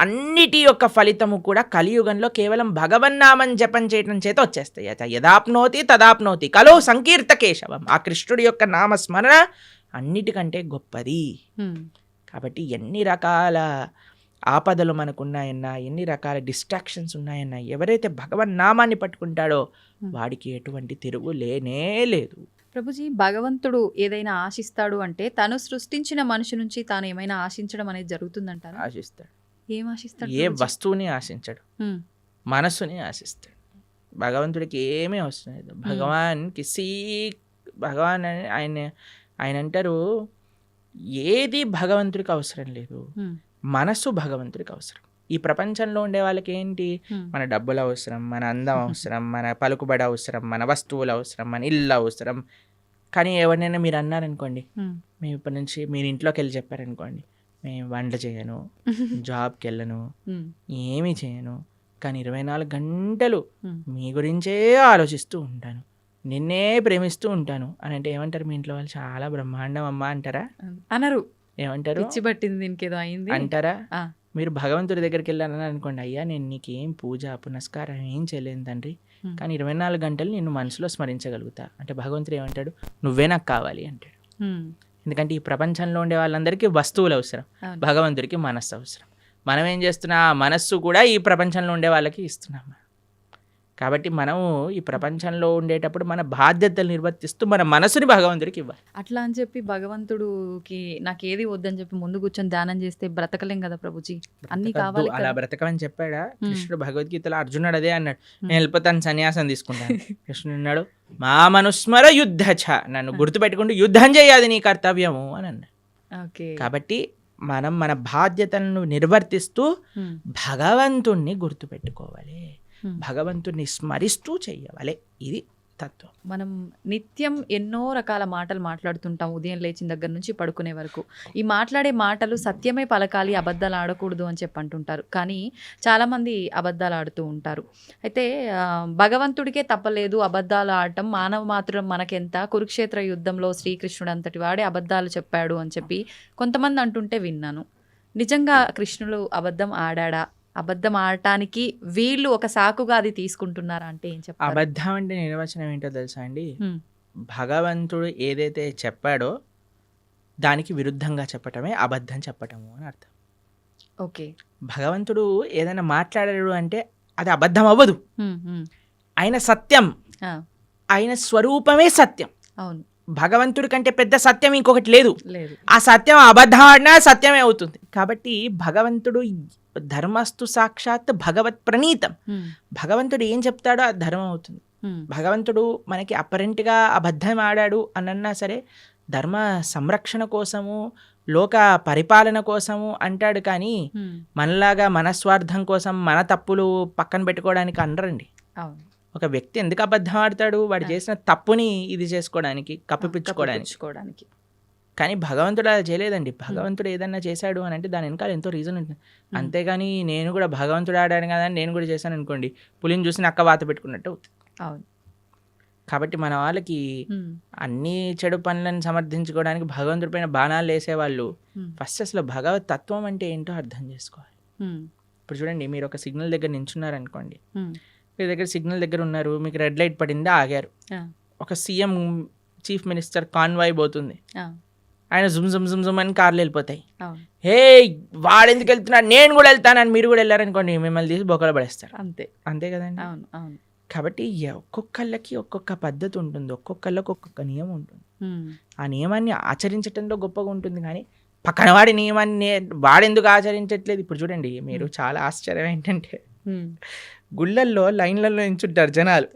అన్నిటి యొక్క ఫలితము కూడా కలియుగంలో కేవలం భగవన్నామం జపం చేయటం చేత వచ్చేస్తాయి. యదాప్నోతి తదాప్నోతి కలౌ సంకీర్త కేశవం. ఆ కృష్ణుడి యొక్క నామస్మరణ అన్నిటికంటే గొప్పది. కాబట్టి ఎన్ని రకాల ఆపదలు మనకున్నాయన్నా, ఎన్ని రకాల డిస్ట్రాక్షన్స్ ఉన్నాయన్నా, ఎవరైతే భగవన్ నామాన్ని పట్టుకుంటాడో వాడికి ఎటువంటి తిరుగు లేనే లేదు.
ప్రభుజీ, భగవంతుడు ఏదైనా ఆశిస్తాడు అంటే తను సృష్టించిన మనిషి నుంచి తాను ఏమైనా ఆశించడం అనేది జరుగుతుందంటారా?
ఆశిస్తాడు.
ఏం ఆశిస్తాడు?
ఏ వస్తువుని ఆశించడు, మనస్సుని ఆశిస్తాడు. భగవంతుడికి ఏమీ అవసరం లేదు. భగవాన్ ఆయన అంటారు, ఏది భగవంతుడికి అవసరం లేదు, మనస్సు భగవంతుడికి అవసరం. ఈ ప్రపంచంలో ఉండే వాళ్ళకి ఏంటి, మన డబ్బులు అవసరం, మన అందం అవసరం, మన పలుకుబడి అవసరం, మన వస్తువులు అవసరం, మన ఇల్లు అవసరం. కానీ ఎవరినైనా మీరు అన్నారనుకోండి, మేము ఇప్పటి నుంచి మీరు ఇంట్లోకి వెళ్ళి చెప్పారనుకోండి, మేము వంట చేయను, జాబ్కి వెళ్ళను, ఏమీ చేయను, కానీ 24 గంటలు మీ గురించే ఆలోచిస్తూ ఉంటాను, నిన్నే ప్రేమిస్తూ ఉంటాను అని అంటే ఏమంటారు మీ ఇంట్లో వాళ్ళు? చాలా బ్రహ్మాండం అమ్మా అంటారా?
అనరు.
ఏమంటారు?
పిచ్చి పట్టింది దీనికి ఏదో అయింది
అంటారా?
ఆ.
మీరు భగవంతుడి దగ్గరికి వెళ్ళాలని అనుకోండి, అయ్యా నేను నీకేం పూజ పునస్కారం ఏం చేయలేను తండ్రి, కానీ 24 గంటలు నిన్ను మనసులో స్మరించగలుగుతా అంటే భగవంతుడు ఏమంటాడు? నువ్వే నాకు కావాలి అంటాడు. ఎందుకంటే ఈ ప్రపంచంలో ఉండే వాళ్ళందరికీ వస్తువులు అవసరం, భగవంతుడికి మనస్సు అవసరం. మనం ఏం చేస్తున్నా, ఆ మనస్సు కూడా ఈ ప్రపంచంలో ఉండే వాళ్ళకి ఇస్తున్నాం. కాబట్టి మనము ఈ ప్రపంచంలో ఉండేటప్పుడు మన బాధ్యతలు నిర్వర్తిస్తూ మన మనసుని భగవంతుడికి ఇవ్వాలి.
అట్లా అని చెప్పి భగవంతుడికి నాకు ఏది వద్దని చెప్పి ముందు కూర్చొని ధ్యానం చేస్తే బ్రతకలేం కదా ప్రభుజీ, అన్ని కావాలి
అలా బ్రతకమని చెప్పాడా కృష్ణుడు? భగవద్గీతలో అర్జునుడు అదే అన్నాడు, నేను వెళ్ళిపోతాను, సన్యాసం తీసుకుంటాను. కృష్ణుడు అన్నాడు, మా మనుస్మర యుద్ధ, నన్ను గుర్తుపెట్టుకుంటూ యుద్ధం చేయాలి నీ కర్తవ్యము అని అన్నాడు. కాబట్టి మనం మన బాధ్యతలను నిర్వర్తిస్తూ భగవంతుణ్ణి గుర్తుపెట్టుకోవాలి, భగవంతుడిని స్మరిస్తూ చెయ్యాలి. ఇది తత్వం.
మనం నిత్యం ఎన్నో రకాల మాటలు మాట్లాడుతుంటాం, ఉదయం లేచిన దగ్గర నుంచి పడుకునే వరకు. ఈ మాట్లాడే మాటలు సత్యమే పలకాలి, అబద్ధాలు ఆడకూడదు అని చెప్పి అంటుంటారు. కానీ చాలామంది అబద్ధాలు ఆడుతూ ఉంటారు. అయితే భగవంతుడికే తప్పలేదు అబద్ధాలు ఆడటం, మానవ మాత్రం మనకెంత, కురుక్షేత్ర యుద్ధంలో శ్రీకృష్ణుడు అంతటి వాడే అబద్ధాలు చెప్పాడు అని చెప్పి కొంతమంది అంటుంటే విన్నాను. నిజంగా కృష్ణుడు అబద్ధం ఆడాడా? అబద్ధం ఆడటానికి వీళ్ళు ఒక సాకుగా అది తీసుకుంటున్నారా అంటే ఏం చెప్పారు?
అబద్ధం అంటే నిర్వచనం ఏంటో తెలుసా అండి? భగవంతుడు ఏదైతే చెప్పాడో దానికి విరుద్ధంగా చెప్పటమే అబద్ధం చెప్పటము అని అర్థం.
ఓకే.
భగవంతుడు ఏదైనా మాట్లాడాడు అంటే అది అబద్ధం అవ్వదు. ఆయన సత్యం, ఆయన స్వరూపమే సత్యం.
అవును.
భగవంతుడి కంటే పెద్ద సత్యం ఇంకొకటి లేదు.
లేదు.
ఆ సత్యం అబద్ధం ఆడినా సత్యమే అవుతుంది. కాబట్టి భగవంతుడు ధర్మస్తు సాక్షాత్ భగవత్ ప్రణీతం. భగవంతుడు ఏం చెప్తాడో అది ధర్మం అవుతుంది. భగవంతుడు మనకి అపరెంట్గా అబద్ధం ఆడాడు అనన్నా సరే ధర్మ సంరక్షణ కోసము, లోక పరిపాలన కోసము అంటాడు. కానీ మనలాగా మన స్వార్థం కోసం మన తప్పులు పక్కన పెట్టుకోవడానికి అనరండి. ఒక వ్యక్తి ఎందుకు అబద్ధం ఆడతాడు? వాడు చేసిన తప్పుని ఇది చేసుకోవడానికి, కప్పిపుచ్చుకోవడానికి. కానీ భగవంతుడు అలా చేయలేదండి. భగవంతుడు ఏదన్నా చేశాడు అని అంటే దాని వెనకాల ఎంతో రీజన్ ఉంటుంది. అంతేగాని నేను కూడా భగవంతుడు ఆడాను కదా అని నేను కూడా చేశాను అనుకోండి, పులిని చూసి నక్క వాత పెట్టుకున్నట్టు అవుతుంది. కాబట్టి మన వాళ్ళకి అన్ని చెడు పనులను సమర్థించుకోవడానికి భగవంతుడి పైన బాణాలు వేసేవాళ్ళు ఫస్ట్ అసలు భగవత్ తత్వం అంటే ఏంటో అర్థం చేసుకోవాలి. ఇప్పుడు చూడండి, మీరు ఒక సిగ్నల్ దగ్గర నించున్నారనుకోండి, మీ దగ్గర సిగ్నల్ దగ్గర ఉన్నారు, మీకు రెడ్ లైట్ పడింది, ఆగారు. ఒక సీఎం, చీఫ్ మినిస్టర్ కాన్వాయ్ పోతుంది, ఆయన జుమ్ జుమ్ జుమ్ జుమ్ అని కార్లు వెళ్ళిపోతాయి. హే వాడు ఎందుకు వెళ్తున్నాడు, నేను కూడా వెళ్తానని మీరు కూడా వెళ్ళారనుకోండి, మిమ్మల్ని తీసి బొక్కలు పడేస్తారు. అంతే కదండి. కాబట్టి ఒక్కొక్కళ్ళకి ఒక్కొక్క పద్ధతి ఉంటుంది, ఒక్కొక్కళ్ళకి ఒక్కొక్క నియమం ఉంటుంది. ఆ నియమాన్ని ఆచరించడంలో గొప్పగా ఉంటుంది. కానీ పక్కన వాడి నియమాన్ని వాడెందుకు ఆచరించట్లేదు? ఇప్పుడు చూడండి, మీరు చాలా ఆశ్చర్యం ఏంటంటే గుళ్ళల్లో లైన్లలో నించుంటారు జనాలు.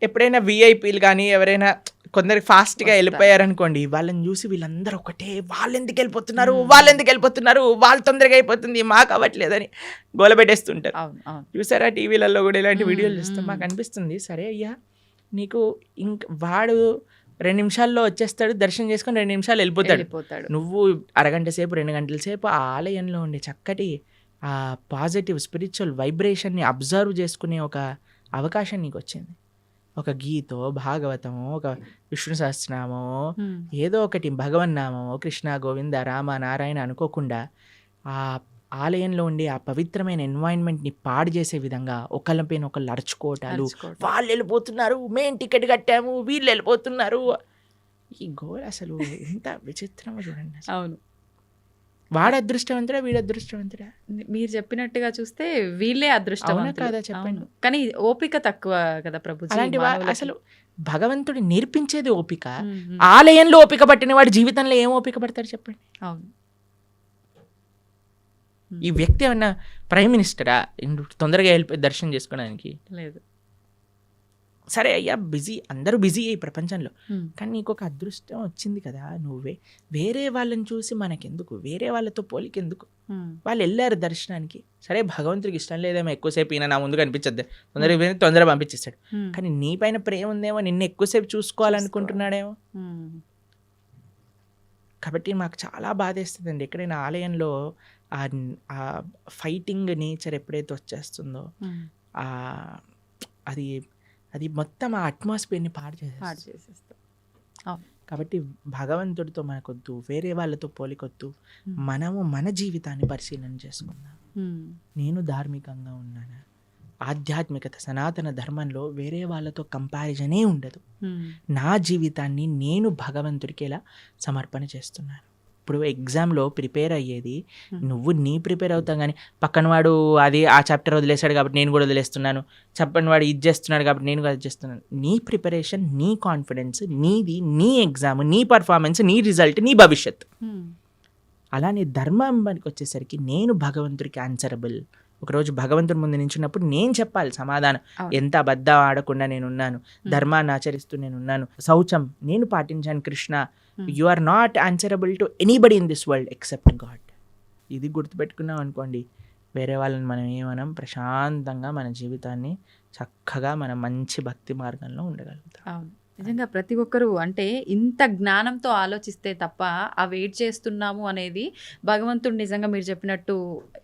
ఎప్పుడైనా విఐపీలు కానీ ఎవరైనా కొందరు ఫాస్ట్గా వెళ్ళిపోయారనుకోండి, వాళ్ళని చూసి వీళ్ళందరూ ఒకటే, వాళ్ళు ఎందుకు వెళ్ళిపోతున్నారు, వాళ్ళు తొందరగా అయిపోతుంది, మాకు అవ్వట్లేదని గోలబెట్టేస్తుంటారు. చూసారా టీవీలలో కూడా ఇలాంటి వీడియోలు చూస్తాం. మాకు అనిపిస్తుంది, సరే అయ్యా నీకు వాడు 2 నిమిషాల్లో వచ్చేస్తాడు, దర్శనం చేసుకొని 2 నిమిషాలు వెళ్ళిపోతాడు. నువ్వు అరగంట సేపు 2 గంటల సేపు ఆ ఆలయంలో ఉండే చక్కటి ఆ పాజిటివ్ స్పిరిచువల్ వైబ్రేషన్ని అబ్జర్వ్ చేసుకునే ఒక అవకాశం నీకు వచ్చింది. ఒక గీతో, భాగవతమో, ఒక విష్ణు సహస్రనామో, ఏదో ఒకటి భగవన్నామో, కృష్ణ గోవింద రామ నారాయణ అనుకోకుండా ఆ ఆలయంలో ఉండే ఆ పవిత్రమైన ఎన్వైరన్మెంట్ని పాడు చేసే విధంగా ఒకళ్ళపైన ఒకళ్ళు అరుచుకోవటాలు, వాళ్ళు వెళ్ళిపోతున్నారు, మేము టికెట్ కట్టాము, వీళ్ళు వెళ్ళిపోతున్నారు. ఈ గోల్ అసలు ఎంత విచిత్రమో చూడండి.
అవును.
వాడు అదృష్టవంతుడా, వీడు అదృష్టవంతుడా?
మీరు చెప్పినట్టుగా చూస్తే వీళ్ళే అదృష్టవంతులు
కదా, చెప్పండి.
కానీ ఓపిక తక్కువ కదా ప్రభు.
అలాంటి అసలు భగవంతుడు నేర్పించేది ఓపిక. ఆలయంలో ఓపిక పట్టిన వాడు జీవితంలో ఏం ఓపిక పడతారు చెప్పండి.
అవును.
ఈ వ్యక్తి ఏమన్నా ప్రైమ్ మినిస్టరా తొందరగా వెళ్ళిపోయి దర్శనం చేసుకోవడానికి?
లేదు.
సరే అయ్యా బిజీ, అందరూ బిజీ ఈ ప్రపంచంలో,
ఉమ్,
కానీ నీకు ఒక అదృష్టం వచ్చింది కదా, నువ్వే వేరే వాళ్ళని చూసి మనకెందుకు, వేరే వాళ్ళతో పోలికెందుకు,
ఉమ్,
వాళ్ళు వెళ్ళారు దర్శనానికి, సరే భగవంతుడికి ఇష్టం లేదేమో ఎక్కువసేపు ఈయన నా ముందు కనిపించద్దు, తొందరగా పంపించేస్తాడు,
ఉమ్,
కానీ నీ పైన ప్రేమ ఉందేమో, నిన్ను ఎక్కువసేపు చూసుకోవాలనుకుంటున్నాడేమో.
ఉమ్,
కాబట్టి మాకు చాలా బాధేస్తుందండి ఎక్కడైనా ఆలయంలో ఆ ఆ ఫైటింగ్ నేచర్ ఎప్పుడైతే వచ్చేస్తుందో,
ఉమ్,
ఆ అది అది మొత్తం ఆ అట్మాస్ఫియర్ని పాడు
పాడు
చేసేస్తుంది.
చేసేస్తాం.
కాబట్టి భగవంతుడితో మనకొద్దు, వేరే వాళ్ళతో పోలికొద్దు,
Hmm.
మనము మన జీవితాన్ని పరిశీలన చేసుకుందాం.
ఉమ్,
నేను ధార్మికంగా ఉన్నానా, ఆధ్యాత్మికత సనాతన ధర్మంలో వేరే వాళ్ళతో కంపారిజనే ఉండదు.
ఉమ్,
నా జీవితాన్ని నేను భగవంతుడికి ఎలా సమర్పణ చేస్తున్నాను. ఇప్పుడు ఎగ్జామ్లో ప్రిపేర్ అయ్యేది నువ్వు నీ ప్రిపేర్ అవుతావు, కానీ పక్కన వాడు అది ఆ చాప్టర్ వదిలేశాడు కాబట్టి నేను కూడా వదిలేస్తున్నాను, చెప్పని వాడు ఇది చేస్తున్నాడు కాబట్టి నేను కూడా అది చేస్తున్నాను. నీ ప్రిపరేషన్, నీ కాన్ఫిడెన్స్, నీది, నీ ఎగ్జామ్, నీ పర్ఫార్మెన్స్, నీ రిజల్ట్, నీ భవిష్యత్.
ఉమ్,
అలానే ధర్మానికి వచ్చేసరికి నేను భగవంతుడికి ఆన్సరబుల్. ఒకరోజు భగవంతుడి ముందు నించున్నప్పుడు నేను చెప్పాలి సమాధానం.
అవును.
ఎంత అబద్ధం ఆడకుండా నేనున్నాను, ధర్మాన్ని ఆచరిస్తూ నేనున్నాను, శౌచం నేను పాటించాను Krishna. You are not answerable to anybody in this world except God. ఇది గుర్తుపెట్టుకున్నాం అనుకోండి, వేరే వాళ్ళని మనం ఏమనం, ప్రశాంతంగా మన జీవితాన్ని చక్కగా మనం మంచి భక్తి మార్గంలో ఉండగలుగుతాం.
అవును. నిజంగా ప్రతి ఒక్కరూ అంటే ఇంత జ్ఞానంతో ఆలోచిస్తే తప్ప ఆ వెయిట్ చేస్తున్నాము అనేది భగవంతుడు నిజంగా మీరు చెప్పినట్టు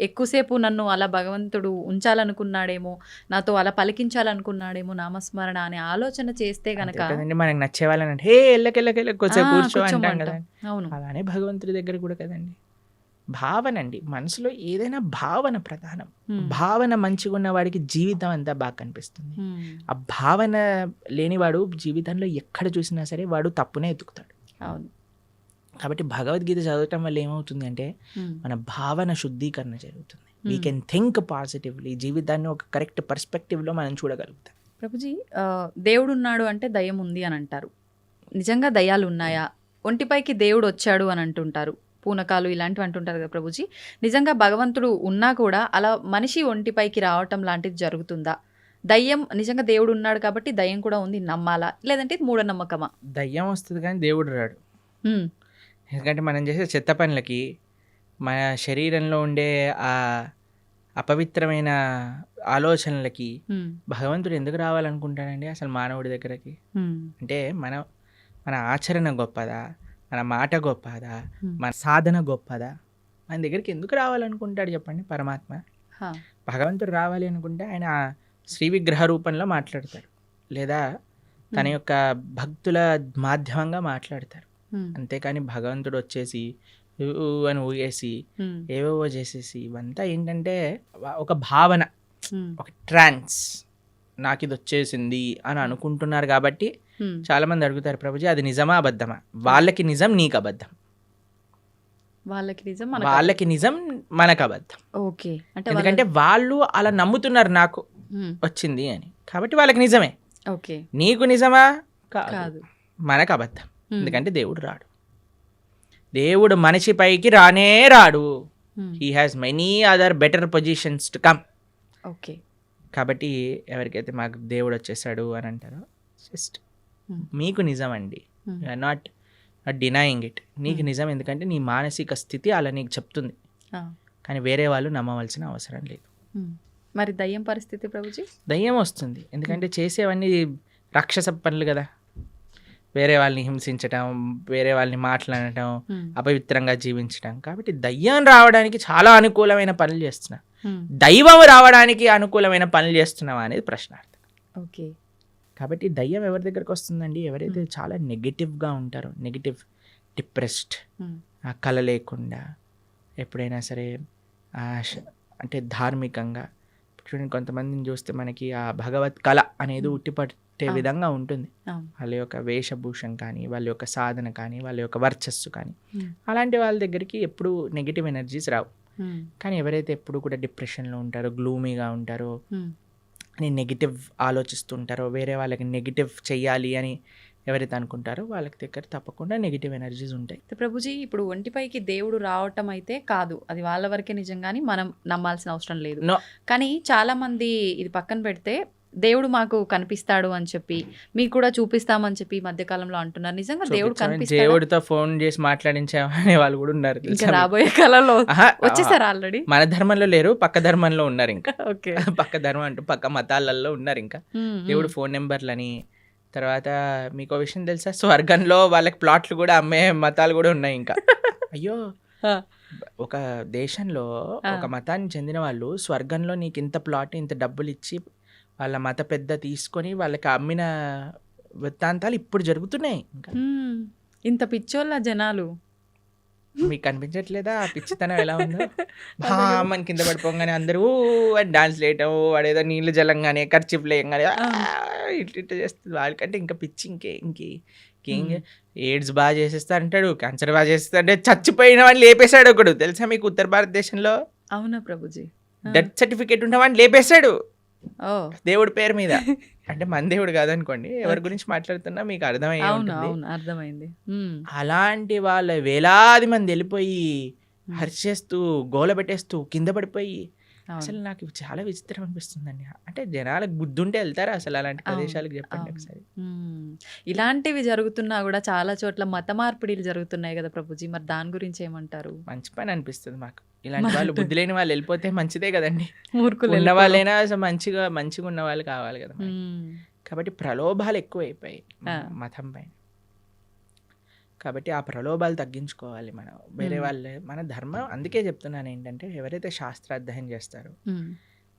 ఎక్కువసేపు నన్ను అలా భగవంతుడు ఉంచాలనుకున్నాడేమో, నాతో అలా పలికించాలనుకున్నాడేమో నామస్మరణ అనే ఆలోచన చేస్తే
అంతే
గనక
కదండి, మనకి నచ్చే వాళ్ళని అంటే హే ఎల్లకెళ్ళకెళ్ళ కొంచెం కూర్చో అంటాం
కూర్చోమంటాం.
కదా.
అవును.
అలానే భగవంతుడి దగ్గర కూడా కదండి, భావన అండి, మనసులో ఏదైనా భావన ప్రధానం.
ఉమ్,
భావన మంచిగా ఉన్న వాడికి జీవితం అంతా బాగా కనిపిస్తుంది.
ఉమ్,
ఆ భావన లేనివాడు జీవితంలో ఎక్కడ చూసినా సరే వాడు తప్పునే ఎత్తుకుతాడు.
అవును.
కాబట్టి భగవద్గీత చదవటం వల్ల ఏమవుతుంది అంటే
ఉమ్,
మన భావన శుద్ధీకరణ జరుగుతుంది. వీ కెన్ థింక్ పాజిటివ్లీ, జీవితాన్ని ఒక కరెక్ట్ పర్స్పెక్టివ్లో మనం చూడగలుగుతాం.
ప్రభుజీ, దేవుడు ఉన్నాడు అంటే దయ్యం ఉంది అని అంటారు. నిజంగా దయ్యాలు ఉన్నాయా? ఒంటిపైకి దేవుడు వచ్చాడు అని అంటుంటారు, పూనకాలు ఇలాంటివి అంటుంటారు కదా ప్రభుజీ. నిజంగా భగవంతుడు ఉన్నా కూడా అలా మనిషి ఒంటిపైకి రావటం లాంటిది జరుగుతుందా? దయ్యం నిజంగా దేవుడు ఉన్నాడు కాబట్టి దయ్యం కూడా ఉంది నమ్మాలా, లేదంటే ఇది మూఢనమ్మకమా?
దయ్యం వస్తుంది కానీ దేవుడు రాడు.
ఉమ్,
ఎందుకంటే మనం చేసే చెత్త పనులకి, మన శరీరంలో ఉండే ఆ అపవిత్రమైన ఆలోచనలకి
ఉమ్,
భగవంతుడు ఎందుకు రావాలనుకుంటాడండి అసలు మానవుడి దగ్గరకి?
ఉమ్,
అంటే మన ఆచరణ గొప్పదా, మన మాట గొప్పదా,
Hmm.
మన సాధన గొప్పదా? మన దగ్గరికి ఎందుకు రావాలనుకుంటాడు చెప్పండి పరమాత్మ?
హా,
భగవంతుడు రావాలి అనుకుంటే ఆయన శ్రీ విగ్రహ రూపంలో మాట్లాడతాడు, లేదా తన యొక్క భక్తుల మాధ్యమంగా మాట్లాడతారు.
ఉమ్,
అంతేకాని భగవంతుడు వచ్చేసి ఊ అని ఊగేసి
ఉమ్,
ఏవేవో చేసేసి ఇవంతా ఏంటంటే ఒక భావన,
ఉమ్,
ఒక ట్రాన్స్, నాకు ఇది వచ్చేసింది అని అనుకుంటున్నారు. కాబట్టి
ఉమ్,
చాలామంది అడుగుతారు, ప్రభుజీ అది నిజమా అబద్ధమా? వాళ్ళకి నిజం, నీకు అబద్ధం.
వాళ్ళకి నిజం,
వాళ్ళకి నిజం, మనకు అబద్ధం.
ఓకే. అంటే
ఎందుకంటే వాళ్ళు అలా నమ్ముతున్నారు నాకు
ఉమ్,
వచ్చింది అని, కాబట్టి వాళ్ళకి నిజమే.
ఓకే.
నీకు నిజమా? కాదు,
కాదు.
మనకు అబద్ధం.
ఉమ్,
ఎందుకంటే దేవుడు రాడు, దేవుడు మనిషి పైకి రానే రాడు.
Um,
he has many other better positions to come.
Okay.
కాబట్టి ఎవరికైతే మాకు దేవుడు వచ్చేసాడు అని అంటారో, జస్ట్
ఉమ్,
మీకు నిజం అండి,
ఉమ్,
నాట్ డినయింగ్ ఇట్. నీకు నిజం, ఎందుకంటే నీ మానసిక స్థితి అలా నీకు చెప్తుంది,
ఆ,
కానీ వేరే వాళ్ళు నమ్మవలసిన అవసరం లేదు.
ఉమ్. మరి దయ్యం పరిస్థితి ప్రభుజీ?
దయ్యం వస్తుంది ఎందుకంటే చేసేవన్నీ రాక్షస పనులు కదా, వేరే వాళ్ళని హింసించటం, వేరే వాళ్ళని మాట్లాడటం,
ఉమ్,
అపవిత్రంగా జీవించటం. కాబట్టి దయ్యం రావడానికి చాలా అనుకూలమైన పనులు చేస్తున్నా,
ఉమ్,
దైవం రావడానికి అనుకూలమైన పనులు చేస్తున్నావా అనేది ప్రశ్నార్థం.
ఓకే.
కాబట్టి దయ్యం ఎవరి దగ్గరకు వస్తుందండి? ఎవరైతే చాలా నెగిటివ్గా ఉంటారో, నెగిటివ్, డిప్రెస్డ్,
ఉమ్,
ఆ కళ లేకుండా, ఎప్పుడైనా సరే అంటే ధార్మికంగా చూడండి, కొంతమందిని చూస్తే మనకి ఆ భగవత్ కళ అనేది ఉట్టిపట్టే విధంగా ఉంటుంది.
అవును.
వాళ్ళ యొక్క వేషభూషం కానీ, వాళ్ళ యొక్క సాధన కానీ, వాళ్ళ యొక్క వర్చస్సు కానీ,
ఉమ్,
అలాంటి వాళ్ళ దగ్గరికి ఎప్పుడు నెగిటివ్ ఎనర్జీస్ రావు.
ఉమ్,
కానీ ఎవరైతే ఎప్పుడు కూడా డిప్రెషన్లో ఉంటారో, గ్లూమీగా ఉంటారో,
ఉమ్,
అని నెగిటివ్ ఆలోచిస్తుంటారో, వేరే వాళ్ళకి నెగిటివ్ చెయ్యాలి అని ఎవరైతే అనుకుంటారో వాళ్ళకి దగ్గర తప్పకుండా నెగిటివ్ ఎనర్జీస్ ఉంటాయి.
అయితే ప్రభుజీ, ఇప్పుడు ఒంటిపైకి దేవుడు రావటం అయితే కాదు, అది వాళ్ళ వరకే నిజంగాని మనం నమ్మాల్సిన అవసరం లేదు.
No.
కానీ చాలా మంది ఇది పక్కన పెడితే దేవుడు మాకు కనిపిస్తాడు అని చెప్పి మీకు కూడా చూపిస్తామని చెప్పి ఈ మధ్యకాలంలో అంటున్నారు. నిజంగా దేవుడు కనిపిస్తాడు?
దేవుడితో ఫోన్ చేసి మాట్లాడించే వాళ్ళు కూడా ఉన్నారు
ఇంకా
తెలుసా మీకు?
రాబోయే కాలంలో
ఆహా,
వచ్చేసారు ఆల్రెడీ.
మన ధర్మంలో లేరు, పక్క ధర్మంలో ఉన్నారు ఇంకా.
ఓకే.
పక్క ధర్మం అంటూ పక్క మతాలలో ఉన్నారు ఇంకా. దేవుడు ఫోన్ నెంబర్లని. తర్వాత మీకు విషయం తెలుసా, స్వర్గంలో వాళ్ళకి ప్లాట్లు కూడా అమ్మే మతాలు కూడా ఉన్నాయి ఇంకా. అయ్యో, ఒక దేశంలో ఒక మతానికి చెందిన వాళ్ళు స్వర్గంలో నీకు ఇంత ప్లాట్ ఇంత డబ్బులు ఇచ్చి వాళ్ళ మత పెద్ద తీసుకొని వాళ్ళకి అమ్మిన వృత్తాంతాలు ఇప్పుడు జరుగుతున్నాయి ఇంకా.
ఇంత పిచ్చోళ్ళ జనాలు.
మీకు కనిపించట్లేదా ఆ పిచ్చితనం ఎలా ఉందో? మన కింద పడిపోగానే అందరూ డాన్స్ లేయటం, వాడేదో నీళ్ళు జలంగానే ఖర్చు లేయంగానే ఇట్లా చేస్తుంది. వాళ్ళకంటే ఇంకా పిచ్చి ఇంకేం ఎయిడ్స్ బాగా చేసేస్తా అంటాడు, క్యాన్సర్ బాగా చేస్తా అంటే చచ్చిపోయిన వాడిని లేపేశాడు ఒకడు తెలుసా మీకు ఉత్తర భారతదేశంలో.
అవునా ప్రభుజీ?
డెత్ సర్టిఫికేట్ ఉన్న వాడిని లేపేశాడు
ఓ,
దేవుడి పేరు మీద. అంటే మన దేవుడు కాదనుకోండి, ఎవరి గురించి మాట్లాడుతున్నా మీకు అర్థమయ్యే
అవును
ఉంటుంది.
అవును అర్థమైంది.
అలాంటి వాళ్ళ వేలాది మంది వెళ్ళిపోయి హర్షేస్తూ గోల పెట్టేస్తూ కింద పడిపోయి అసలు నాకు ఇవి చాలా విచిత్రం అనిపిస్తుందండి. అంటే జనాలకు బుద్ధి ఉంటే వెళ్తారా అసలు అలాంటి ప్రదేశాలకు? చెప్పండి ఒకసారి.
ఇలాంటివి జరుగుతున్నా కూడా చాలా చోట్ల మత మార్పిడిలు జరుగుతున్నాయి కదా ప్రభుజీ, మరి దాని గురించి ఏమంటారు?
మంచి పని అనిపిస్తుంది మాకు. ఇలాంటి వాళ్ళు బుద్ధి లేని వాళ్ళు వెళ్ళిపోతే మంచిదే కదండి.
మూర్ఖులు
ఉన్న వాళ్ళైనా అసలు మంచిగా ఉన్న వాళ్ళు కావాలి కదా మనకి. కాబట్టి ప్రలోభాలు ఎక్కువైపోయాయి మతం పైన. కాబట్టి ఆ ప్రలోభాలు తగ్గించుకోవాలి మనం. వేరే వాళ్ళే మన ధర్మం. అందుకే చెప్తున్నాను ఏంటంటే, ఎవరైతే శాస్త్రాధ్యయనం చేస్తారో,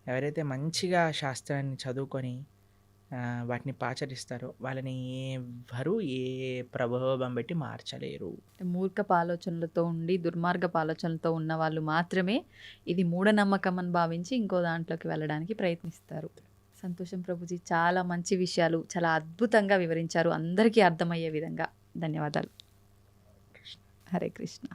ఎవరైతే మంచిగా శాస్త్రాన్ని చదువుకొని వాటిని పాచరిస్తారో వాళ్ళని ఎవరు ఏ ప్రలోభం పెట్టి మార్చలేరు.
మూర్ఖపు ఆలోచనలతో ఉండి దుర్మార్గపు ఆలోచనలతో ఉన్న వాళ్ళు మాత్రమే ఇది మూఢనమ్మకం అని భావించి ఇంకో దాంట్లోకి వెళ్ళడానికి ప్రయత్నిస్తారు. సంతోషం ప్రభుజీ, చాలా మంచి విషయాలు చాలా అద్భుతంగా వివరించారు, అందరికీ అర్థమయ్యే విధంగా. ధన్యవాదాలు. హరే కృష్ణ.